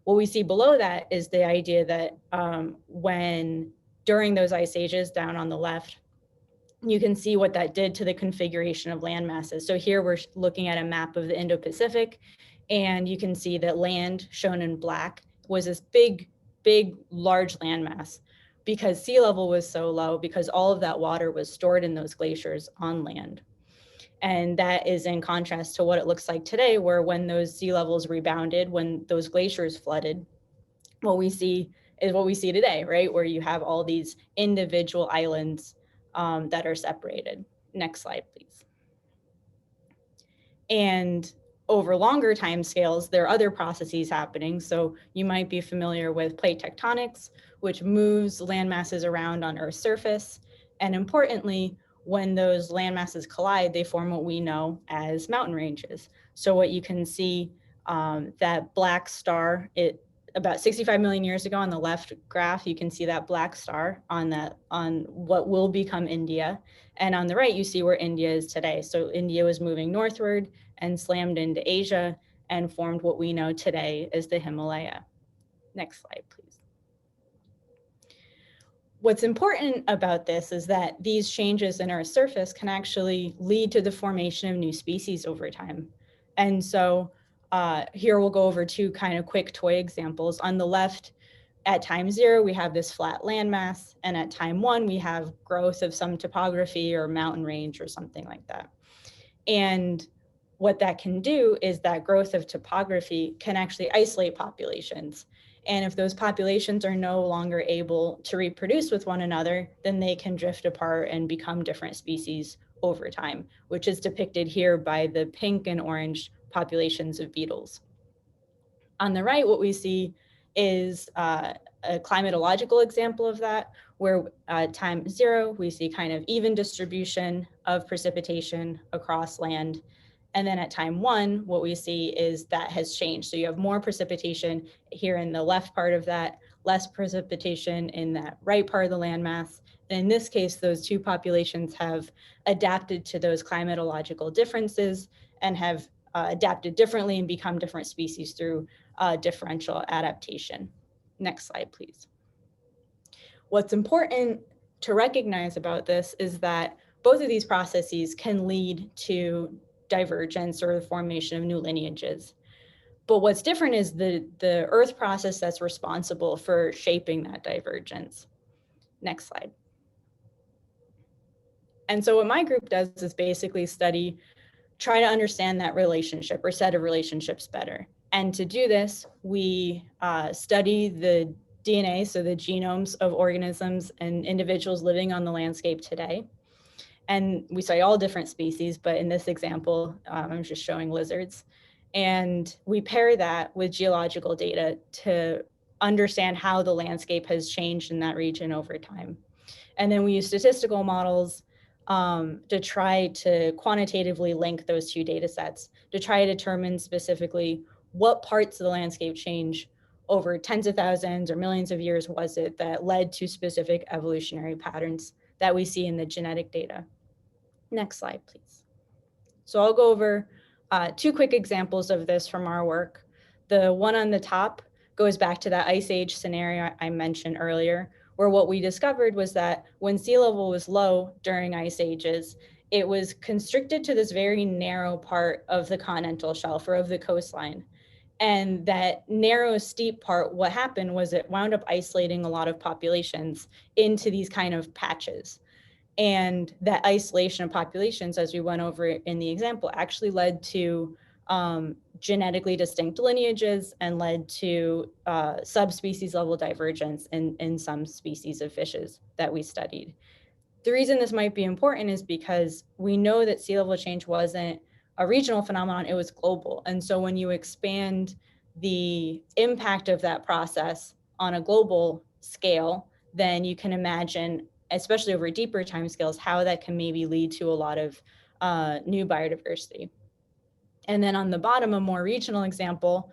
What we see below that is the idea that when during those ice ages down on the left, you can see what that did to the configuration of land masses. So here we're looking at a map of the Indo-Pacific, and you can see that land shown in black was this big, large landmass because sea level was so low, because all of that water was stored in those glaciers on land. And that is in contrast to what it looks like today, where when those sea levels rebounded, when those glaciers flooded, what we see is what we see today, right? Where you have all these individual islands that are separated. Next slide, please. And over longer time scales, there are other processes happening. So you might be familiar with plate tectonics, which moves land masses around on Earth's surface. And importantly, when those land masses collide, they form what we know as mountain ranges. So what you can see, that black star, about 65 million years ago on the left graph, you can see that black star on what will become India. And on the right, you see where India is today. So India was moving northward and slammed into Asia and formed what we know today as the Himalaya. Next slide, please. What's important about this is that these changes in Earth's surface can actually lead to the formation of new species over time. And so here we'll go over two kind of quick toy examples. On the left, at time 0, we have this flat landmass, and at time 1, we have growth of some topography or mountain range or something like that. And what that can do is that growth of topography can actually isolate populations. And if those populations are no longer able to reproduce with one another, then they can drift apart and become different species over time, which is depicted here by the pink and orange populations of beetles. On the right, what we see is a climatological example of that, where at time 0, we see kind of even distribution of precipitation across land. And then at time 1, what we see is that has changed. So you have more precipitation here in the left part of that, less precipitation in that right part of the landmass. And in this case, those two populations have adapted to those climatological differences and have adapted differently and become different species through differential adaptation. Next slide, please. What's important to recognize about this is that both of these processes can lead to divergence or the formation of new lineages. But what's different is the Earth process that's responsible for shaping that divergence. Next slide. And so what my group does is basically try to understand that relationship or set of relationships better. And to do this, we study the DNA, so the genomes of organisms and individuals living on the landscape today. And we study all different species, but in this example, I'm just showing lizards. And we pair that with geological data to understand how the landscape has changed in that region over time. And then we use statistical models to try to quantitatively link those two data sets to try to determine specifically what parts of the landscape change over tens of thousands or millions of years was it that led to specific evolutionary patterns that we see in the genetic data. Next slide, please. So I'll go over two quick examples of this from our work. The one on the top goes back to that ice age scenario I mentioned earlier, where what we discovered was that when sea level was low during ice ages, it was constricted to this very narrow part of the continental shelf or of the coastline. And that narrow, steep part, what happened was it wound up isolating a lot of populations into these kind of patches. And that isolation of populations, as we went over in the example, actually led to genetically distinct lineages and led to subspecies level divergence in some species of fishes that we studied. The reason this might be important is because we know that sea level change wasn't a regional phenomenon, it was global. And so when you expand the impact of that process on a global scale, then you can imagine, especially over deeper timescales, how that can maybe lead to a lot of new biodiversity. And then on the bottom, a more regional example,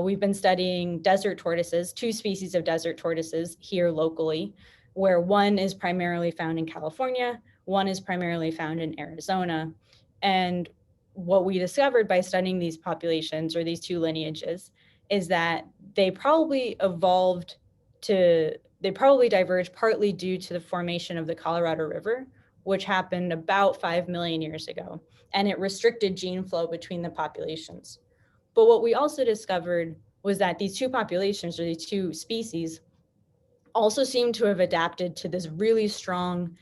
we've been studying desert tortoises, two species of desert tortoises here locally, where one is primarily found in California, one is primarily found in Arizona. And what we discovered by studying these populations or these two lineages is that they probably diverged partly due to the formation of the Colorado River, which happened about 5 million years ago, and it restricted gene flow between the populations. But what we also discovered was that these two populations, or these two species, also seem to have adapted to this really strong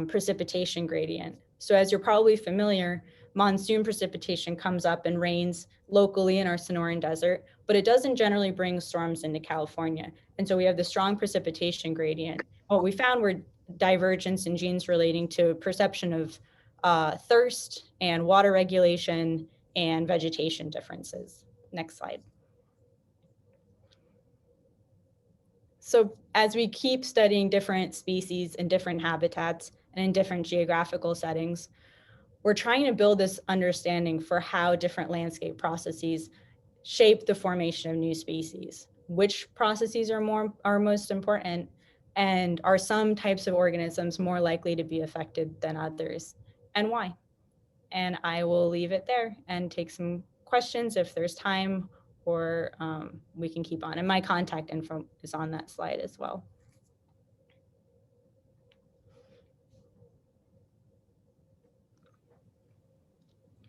precipitation gradient. So as you're probably familiar, monsoon precipitation comes up and rains locally in our Sonoran Desert, but it doesn't generally bring storms into California. And so we have the strong precipitation gradient. What we found were divergence in genes relating to perception of thirst and water regulation and vegetation differences. Next slide. So as we keep studying different species in different habitats and in different geographical settings, we're trying to build this understanding for how different landscape processes shape the formation of new species. Which processes are most important, and are some types of organisms more likely to be affected than others, and why? And I will leave it there and take some questions if there's time, or we can keep on. And my contact info is on that slide as well.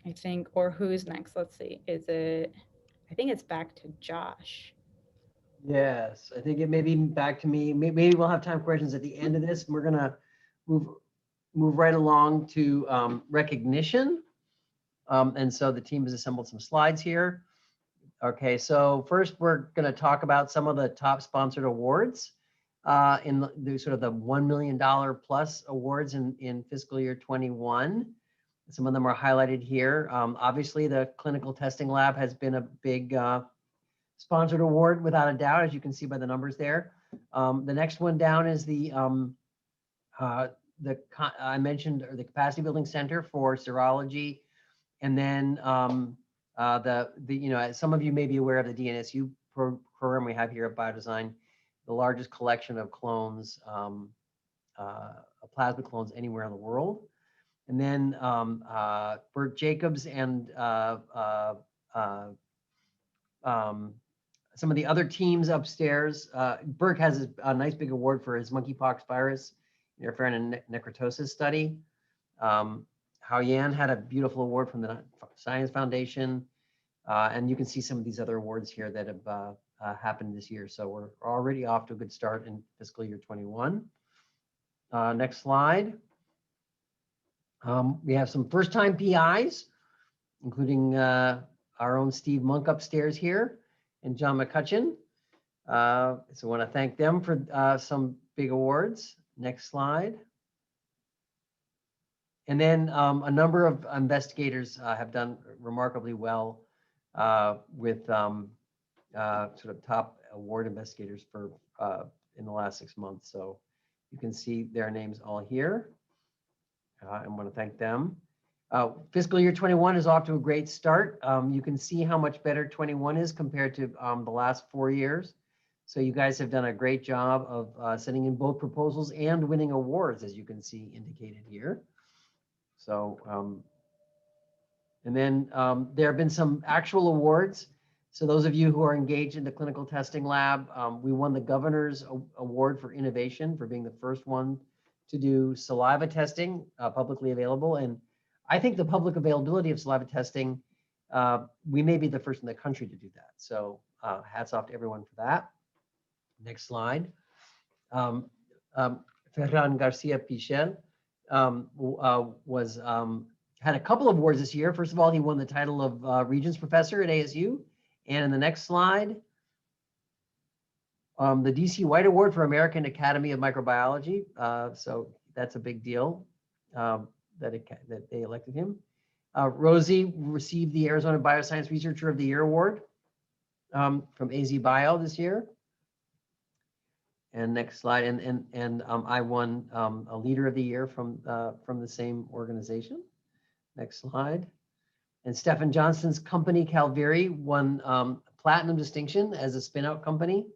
I think, or who's next? Let's see. I think it's back to Josh. Yes, I think it may be back to me. Maybe we'll have time for questions at the end of this. We're gonna move right along to recognition. And so the team has assembled some slides here. Okay, so first we're gonna talk about some of the top sponsored awards in the sort of the $1 million plus awards in fiscal year 21. Some of them are highlighted here. Obviously, the clinical testing lab has been a big sponsored award without a doubt, as you can see by the numbers there. The next one down is I mentioned the Capacity Building Center for Serology, and then as some of you may be aware of the DNSU program we have here at Biodesign, the largest collection of clones, plasma clones anywhere in the world. And then Bert Jacobs and some of the other teams upstairs. Bert has a nice big award for his monkeypox virus interferon and necrotosis study. Hao Yan had a beautiful award from the Science Foundation. And you can see some of these other awards here that have happened this year. So we're already off to a good start in fiscal year 21. Next slide. We have some first-time PIs, including our own Steve Monk upstairs here and John McCutcheon. So I want to thank them for some big awards. Next slide. And then a number of investigators have done remarkably well with sort of top award investigators for in the last 6 months. So you can see their names all here. I want to thank them. Fiscal year 21 is off to a great start. You can see how much better 21 is compared to the last 4 years. So you guys have done a great job of sending in both proposals and winning awards, as you can see indicated here. So, and then there have been some actual awards. So those of you who are engaged in the clinical testing lab, we won the Governor's Award for Innovation for being the first one to do saliva testing publicly available. And I think the public availability of saliva testing, we may be the first in the country to do that. So hats off to everyone for that. Next slide. Ferran Garcia Pichel had a couple of awards this year. First of all, he won the title of Regents Professor at ASU. And in the next slide, the DC White Award for American Academy of Microbiology. So that's a big deal that they elected him. Rosie received the Arizona Bioscience Researcher of the Year Award from AZ Bio this year. And next slide, and I won a Leader of the Year from the same organization. Next slide. And Stephen Johnston's company, Calviri, won Platinum Distinction as a spin-out company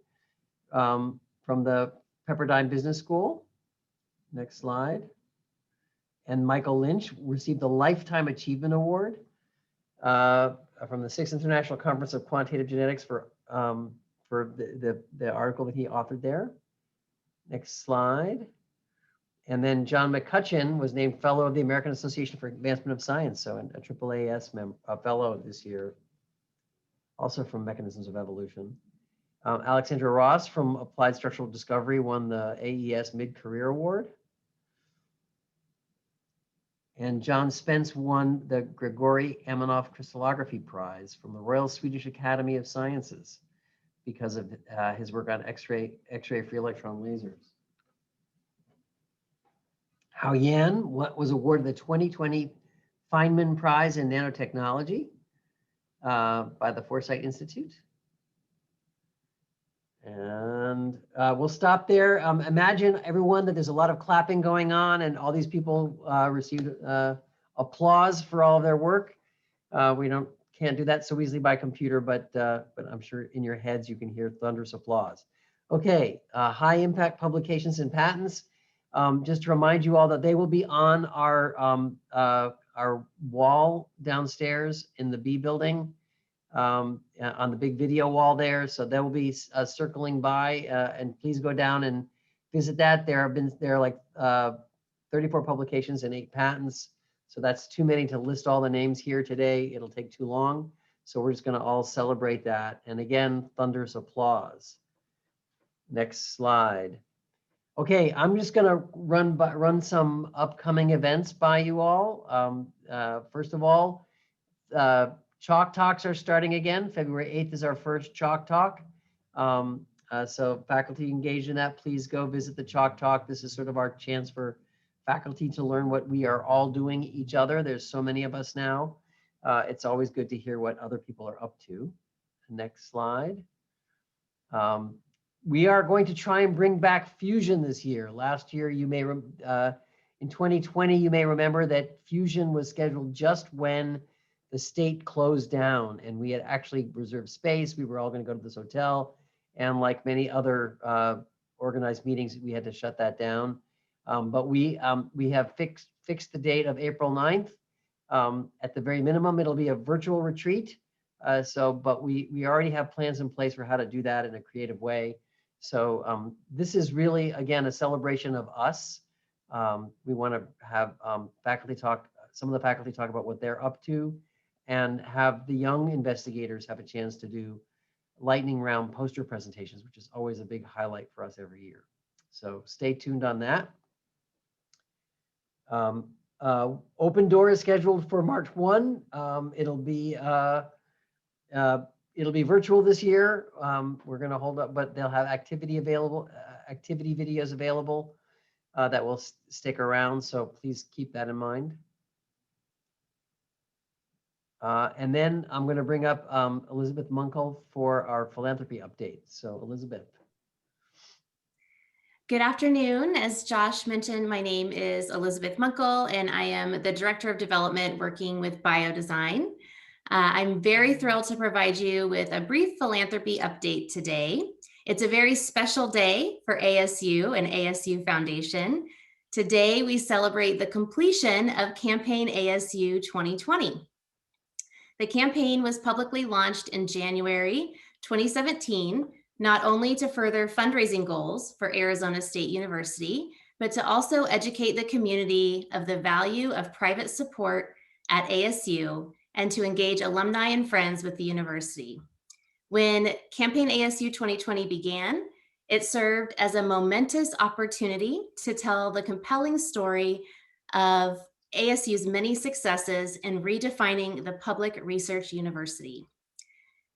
from the Pepperdine Business School. Next slide. And Michael Lynch received the Lifetime Achievement Award from the 6th International Conference of Quantitative Genetics for the article that he authored there. Next slide. And then John McCutcheon was named Fellow of the American Association for Advancement of Science, so a AAAS fellow this year, also from Mechanisms of Evolution. Alexandra Ross from Applied Structural Discovery won the AES Mid-Career Award. And John Spence won the Grigory Amanoff Crystallography Prize from the Royal Swedish Academy of Sciences because of his work on X-ray free electron lasers. Hao Yan was awarded the 2020 Feynman Prize in Nanotechnology by the Foresight Institute. And we'll stop there. Imagine everyone that there's a lot of clapping going on and all these people received applause for all of their work. We can't do that so easily by computer, but I'm sure in your heads you can hear thunderous applause. Okay, high impact publications and patents. Just to remind you all that they will be on our wall downstairs in the B building, on the big video wall there. So they will be circling by, and please go down and visit that. There are like 34 publications and 8 patents. So that's too many to list all the names here today. It'll take too long. So we're just going to all celebrate that. And again, thunderous applause. Next slide. Okay, I'm just going to run some upcoming events by you all. First of all, Chalk Talks are starting again. February 8th is our first Chalk Talk. So faculty engaged in that, please go visit the Chalk Talk. This is sort of our chance for faculty to learn what we are all doing each other. There's so many of us now. It's always good to hear what other people are up to. Next slide. We are going to try and bring back Fusion this year. Last year, you may in 2020, you may remember that Fusion was scheduled just when the state closed down, and we had actually reserved space. We were all going to go to this hotel, and like many other organized meetings, we had to shut that down. But we have fixed the date of April 9th. At the very minimum, it'll be a virtual retreat. But we already have plans in place for how to do that in a creative way. So this is really, again, a celebration of us. We want to have some of the faculty talk about what they're up to, and have the young investigators have a chance to do lightning round poster presentations, which is always a big highlight for us every year. So stay tuned on that. Open Door is scheduled for March 1. It'll be virtual this year. We're going to hold up, but they'll have activity videos available that will stick around. So please keep that in mind. And then I'm going to bring up Elizabeth Munkel for our philanthropy update. So Elizabeth. Good afternoon. As Josh mentioned, my name is Elizabeth Munkel, and I am the Director of Development working with Biodesign. I'm very thrilled to provide you with a brief philanthropy update today. It's a very special day for ASU and ASU Foundation. Today, we celebrate the completion of Campaign ASU 2020. The campaign was publicly launched in January 2017, not only to further fundraising goals for Arizona State University, but to also educate the community of the value of private support at ASU and to engage alumni and friends with the university. When Campaign ASU 2020 began, it served as a momentous opportunity to tell the compelling story of ASU's many successes in redefining the public research university.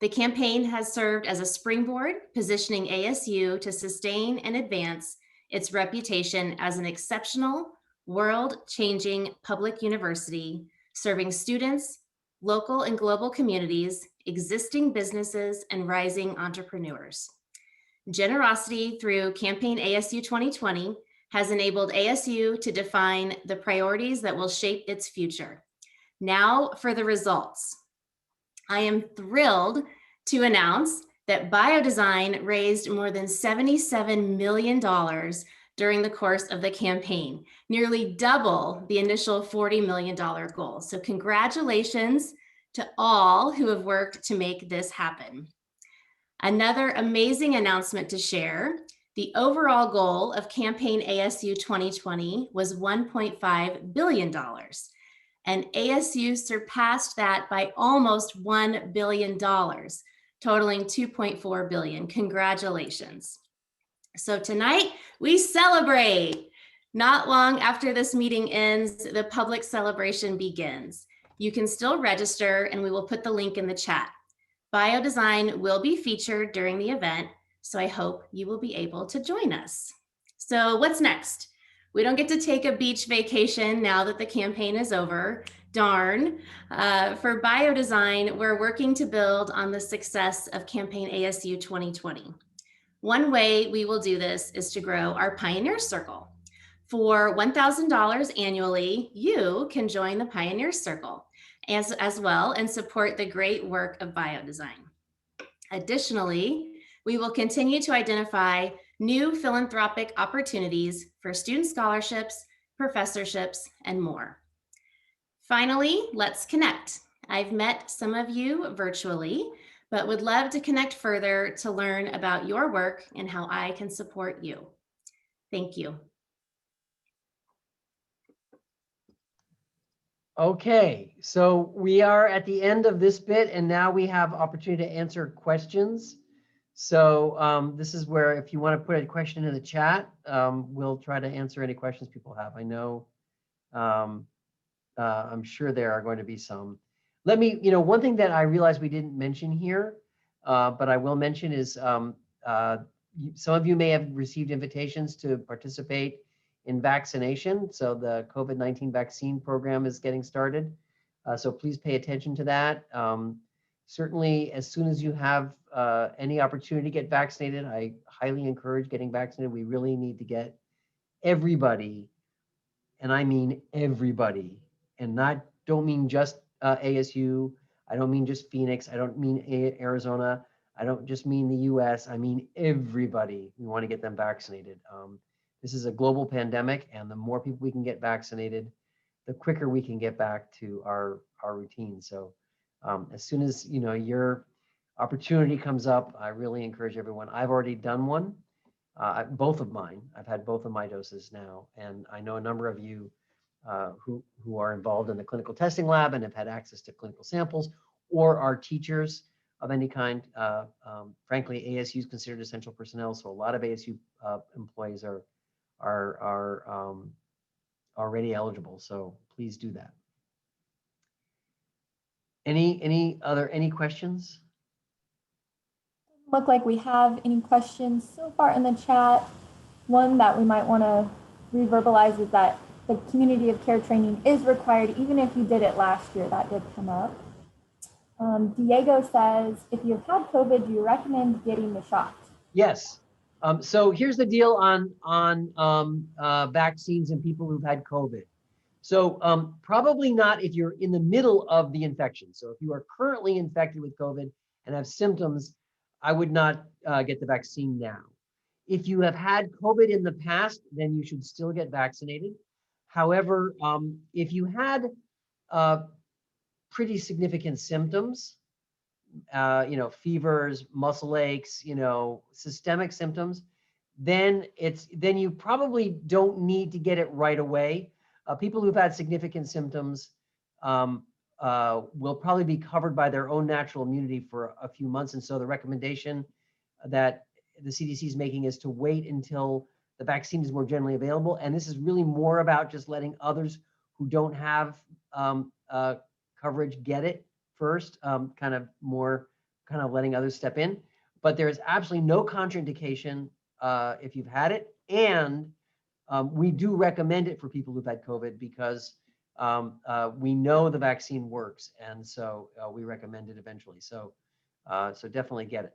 The campaign has served as a springboard, positioning ASU to sustain and advance its reputation as an exceptional, world-changing public university, serving students, local and global communities, existing businesses, and rising entrepreneurs. Generosity through Campaign ASU 2020 has enabled ASU to define the priorities that will shape its future. Now for the results. I am thrilled to announce that Biodesign raised more than $77 million during the course of the campaign, nearly double the initial $40 million goal. So congratulations to all who have worked to make this happen. Another amazing announcement to share: the overall goal of Campaign ASU 2020 was $1.5 billion. And ASU surpassed that by almost $1 billion, totaling $2.4 billion. Congratulations. So tonight we celebrate. Not long after this meeting ends, the public celebration begins. You can still register, and we will put the link in the chat. Biodesign will be featured during the event, so I hope you will be able to join us. So what's next? We don't get to take a beach vacation now that the campaign is over. Darn. For Biodesign, we're working to build on the success of Campaign ASU 2020. One way we will do this is to grow our Pioneer Circle. For $1,000 annually, you can join the Pioneer Circle as well and support the great work of Biodesign. Additionally, we will continue to identify new philanthropic opportunities for student scholarships, professorships, and more. Finally, let's connect. I've met some of you virtually, but would love to connect further to learn about your work and how I can support you. Thank you. Okay, so we are at the end of this bit, and now we have opportunity to answer questions. So this is where if you want to put a question in the chat, we'll try to answer any questions people have. I know, I'm sure there are going to be some. Let me, one thing that I realized we didn't mention here, but I will mention is some of you may have received invitations to participate in vaccination. So the COVID-19 vaccine program is getting started. So please pay attention to that. Certainly, as soon as you have any opportunity to get vaccinated, I highly encourage getting vaccinated. We really need to get everybody, and I mean everybody, and don't mean just ASU. I don't mean just Phoenix. I don't mean Arizona. I don't just mean the US. I mean everybody. We want to get them vaccinated. This is a global pandemic, and the more people we can get vaccinated, the quicker we can get back to our routine. So as soon as your opportunity comes up, I really encourage everyone. I've already done one, both of mine. I've had both of my doses now, and I know a number of you who are involved in the clinical testing lab and have had access to clinical samples, or are teachers of any kind. Frankly, ASU is considered essential personnel, so a lot of ASU employees are already eligible. So please do that. Any questions? Look like we have any questions so far in the chat. One that we might want to reverbalize is that the community of care training is required, even if you did it last year. That did come up. Diego says, if you've had COVID, do you recommend getting the shot? Yes. So here's the deal on vaccines and people who've had COVID. So probably not if you're in the middle of the infection. So if you are currently infected with COVID and have symptoms, I would not get the vaccine now. If you have had COVID in the past, then you should still get vaccinated. However, if you had pretty significant symptoms, fevers, muscle aches, systemic symptoms, then you probably don't need to get it right away. People who've had significant symptoms will probably be covered by their own natural immunity for a few months. And so the recommendation that the CDC is making is to wait until the vaccine is more generally available. And this is really more about just letting others who don't have coverage get it first, kind of letting others step in. But there is absolutely no contraindication if you've had it. And we do recommend it for people who've had COVID because we know the vaccine works. And so we recommend it eventually. So definitely get it.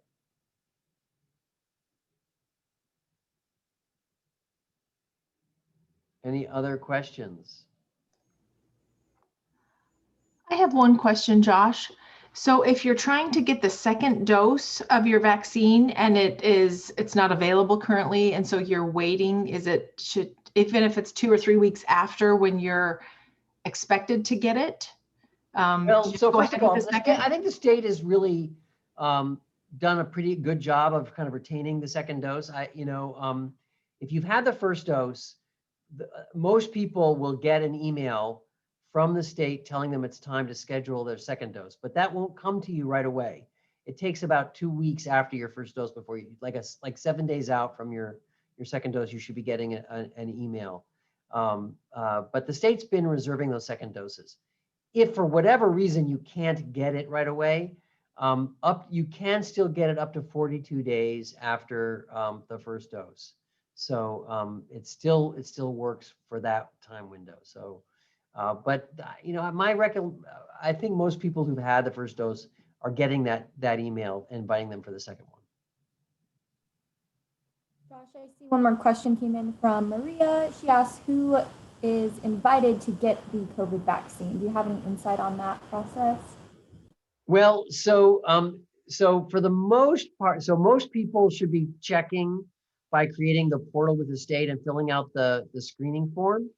Any other questions? I have one question, Josh. So if you're trying to get the second dose of your vaccine and it's not available currently, and so you're waiting, even if it's 2 or 3 weeks after when you're expected to get it? Well, so first of all, I think the state has really done a pretty good job of kind of retaining the second dose. If you've had the first dose, most people will get an email from the state telling them it's time to schedule their second dose, but that won't come to you right away. It takes about 2 weeks after your first dose before you, like 7 days out from your second dose, you should be getting an email. But the state's been reserving those second doses. If for whatever reason you can't get it right away, you can still get it up to 42 days after the first dose. So it still works for that time window. So, but I think most people who've had the first dose are getting that email and inviting them for the second one. Josh, I see one more question came in from Maria. She asked who is invited to get the COVID vaccine. Do you have any insight on that process? Well, so for the most part, so most people should be checking by creating the portal with the state and filling out the screening form.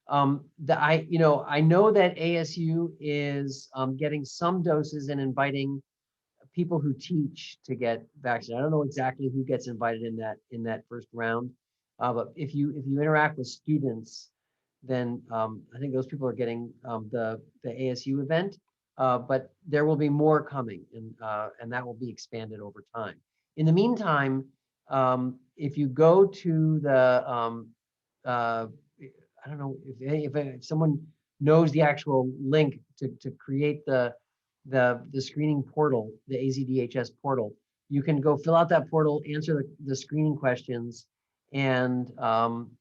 I know that ASU is getting some doses and inviting people who teach to get vaccinated. I don't know exactly who gets invited in that first round, but if you interact with students, then I think those people are getting the ASU event. But there will be more coming, and that will be expanded over time. In the meantime, if you go to the I don't know if someone knows the actual link to create the screening portal, the AZDHS portal, you can go fill out that portal, answer the screening questions, and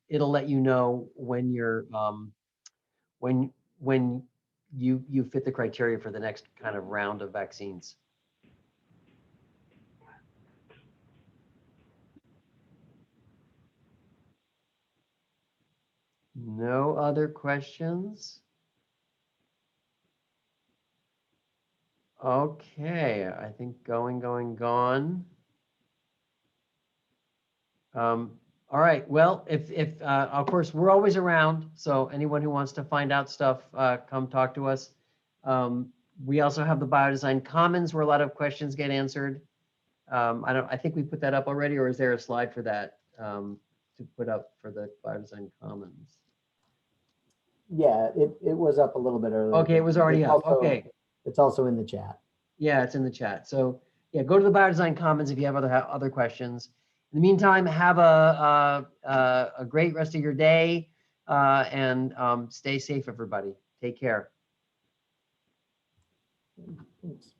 it'll let you know when you're when you fit the criteria for the next kind of round of vaccines. No other questions? Okay, I think gone. All right, well, if of course, we're always around, so anyone who wants to find out stuff, come talk to us. We also have the Biodesign Commons where a lot of questions get answered. I think we put that up already, or is there a slide for that to put up for the Biodesign Commons? Yeah, it was up a little bit earlier. Okay, it was already up. Okay. It's also in the chat. Yeah, it's in the chat. So yeah, go to the Biodesign Commons if you have other questions. In the meantime, have a great rest of your day, and stay safe, everybody. Take care. Thanks.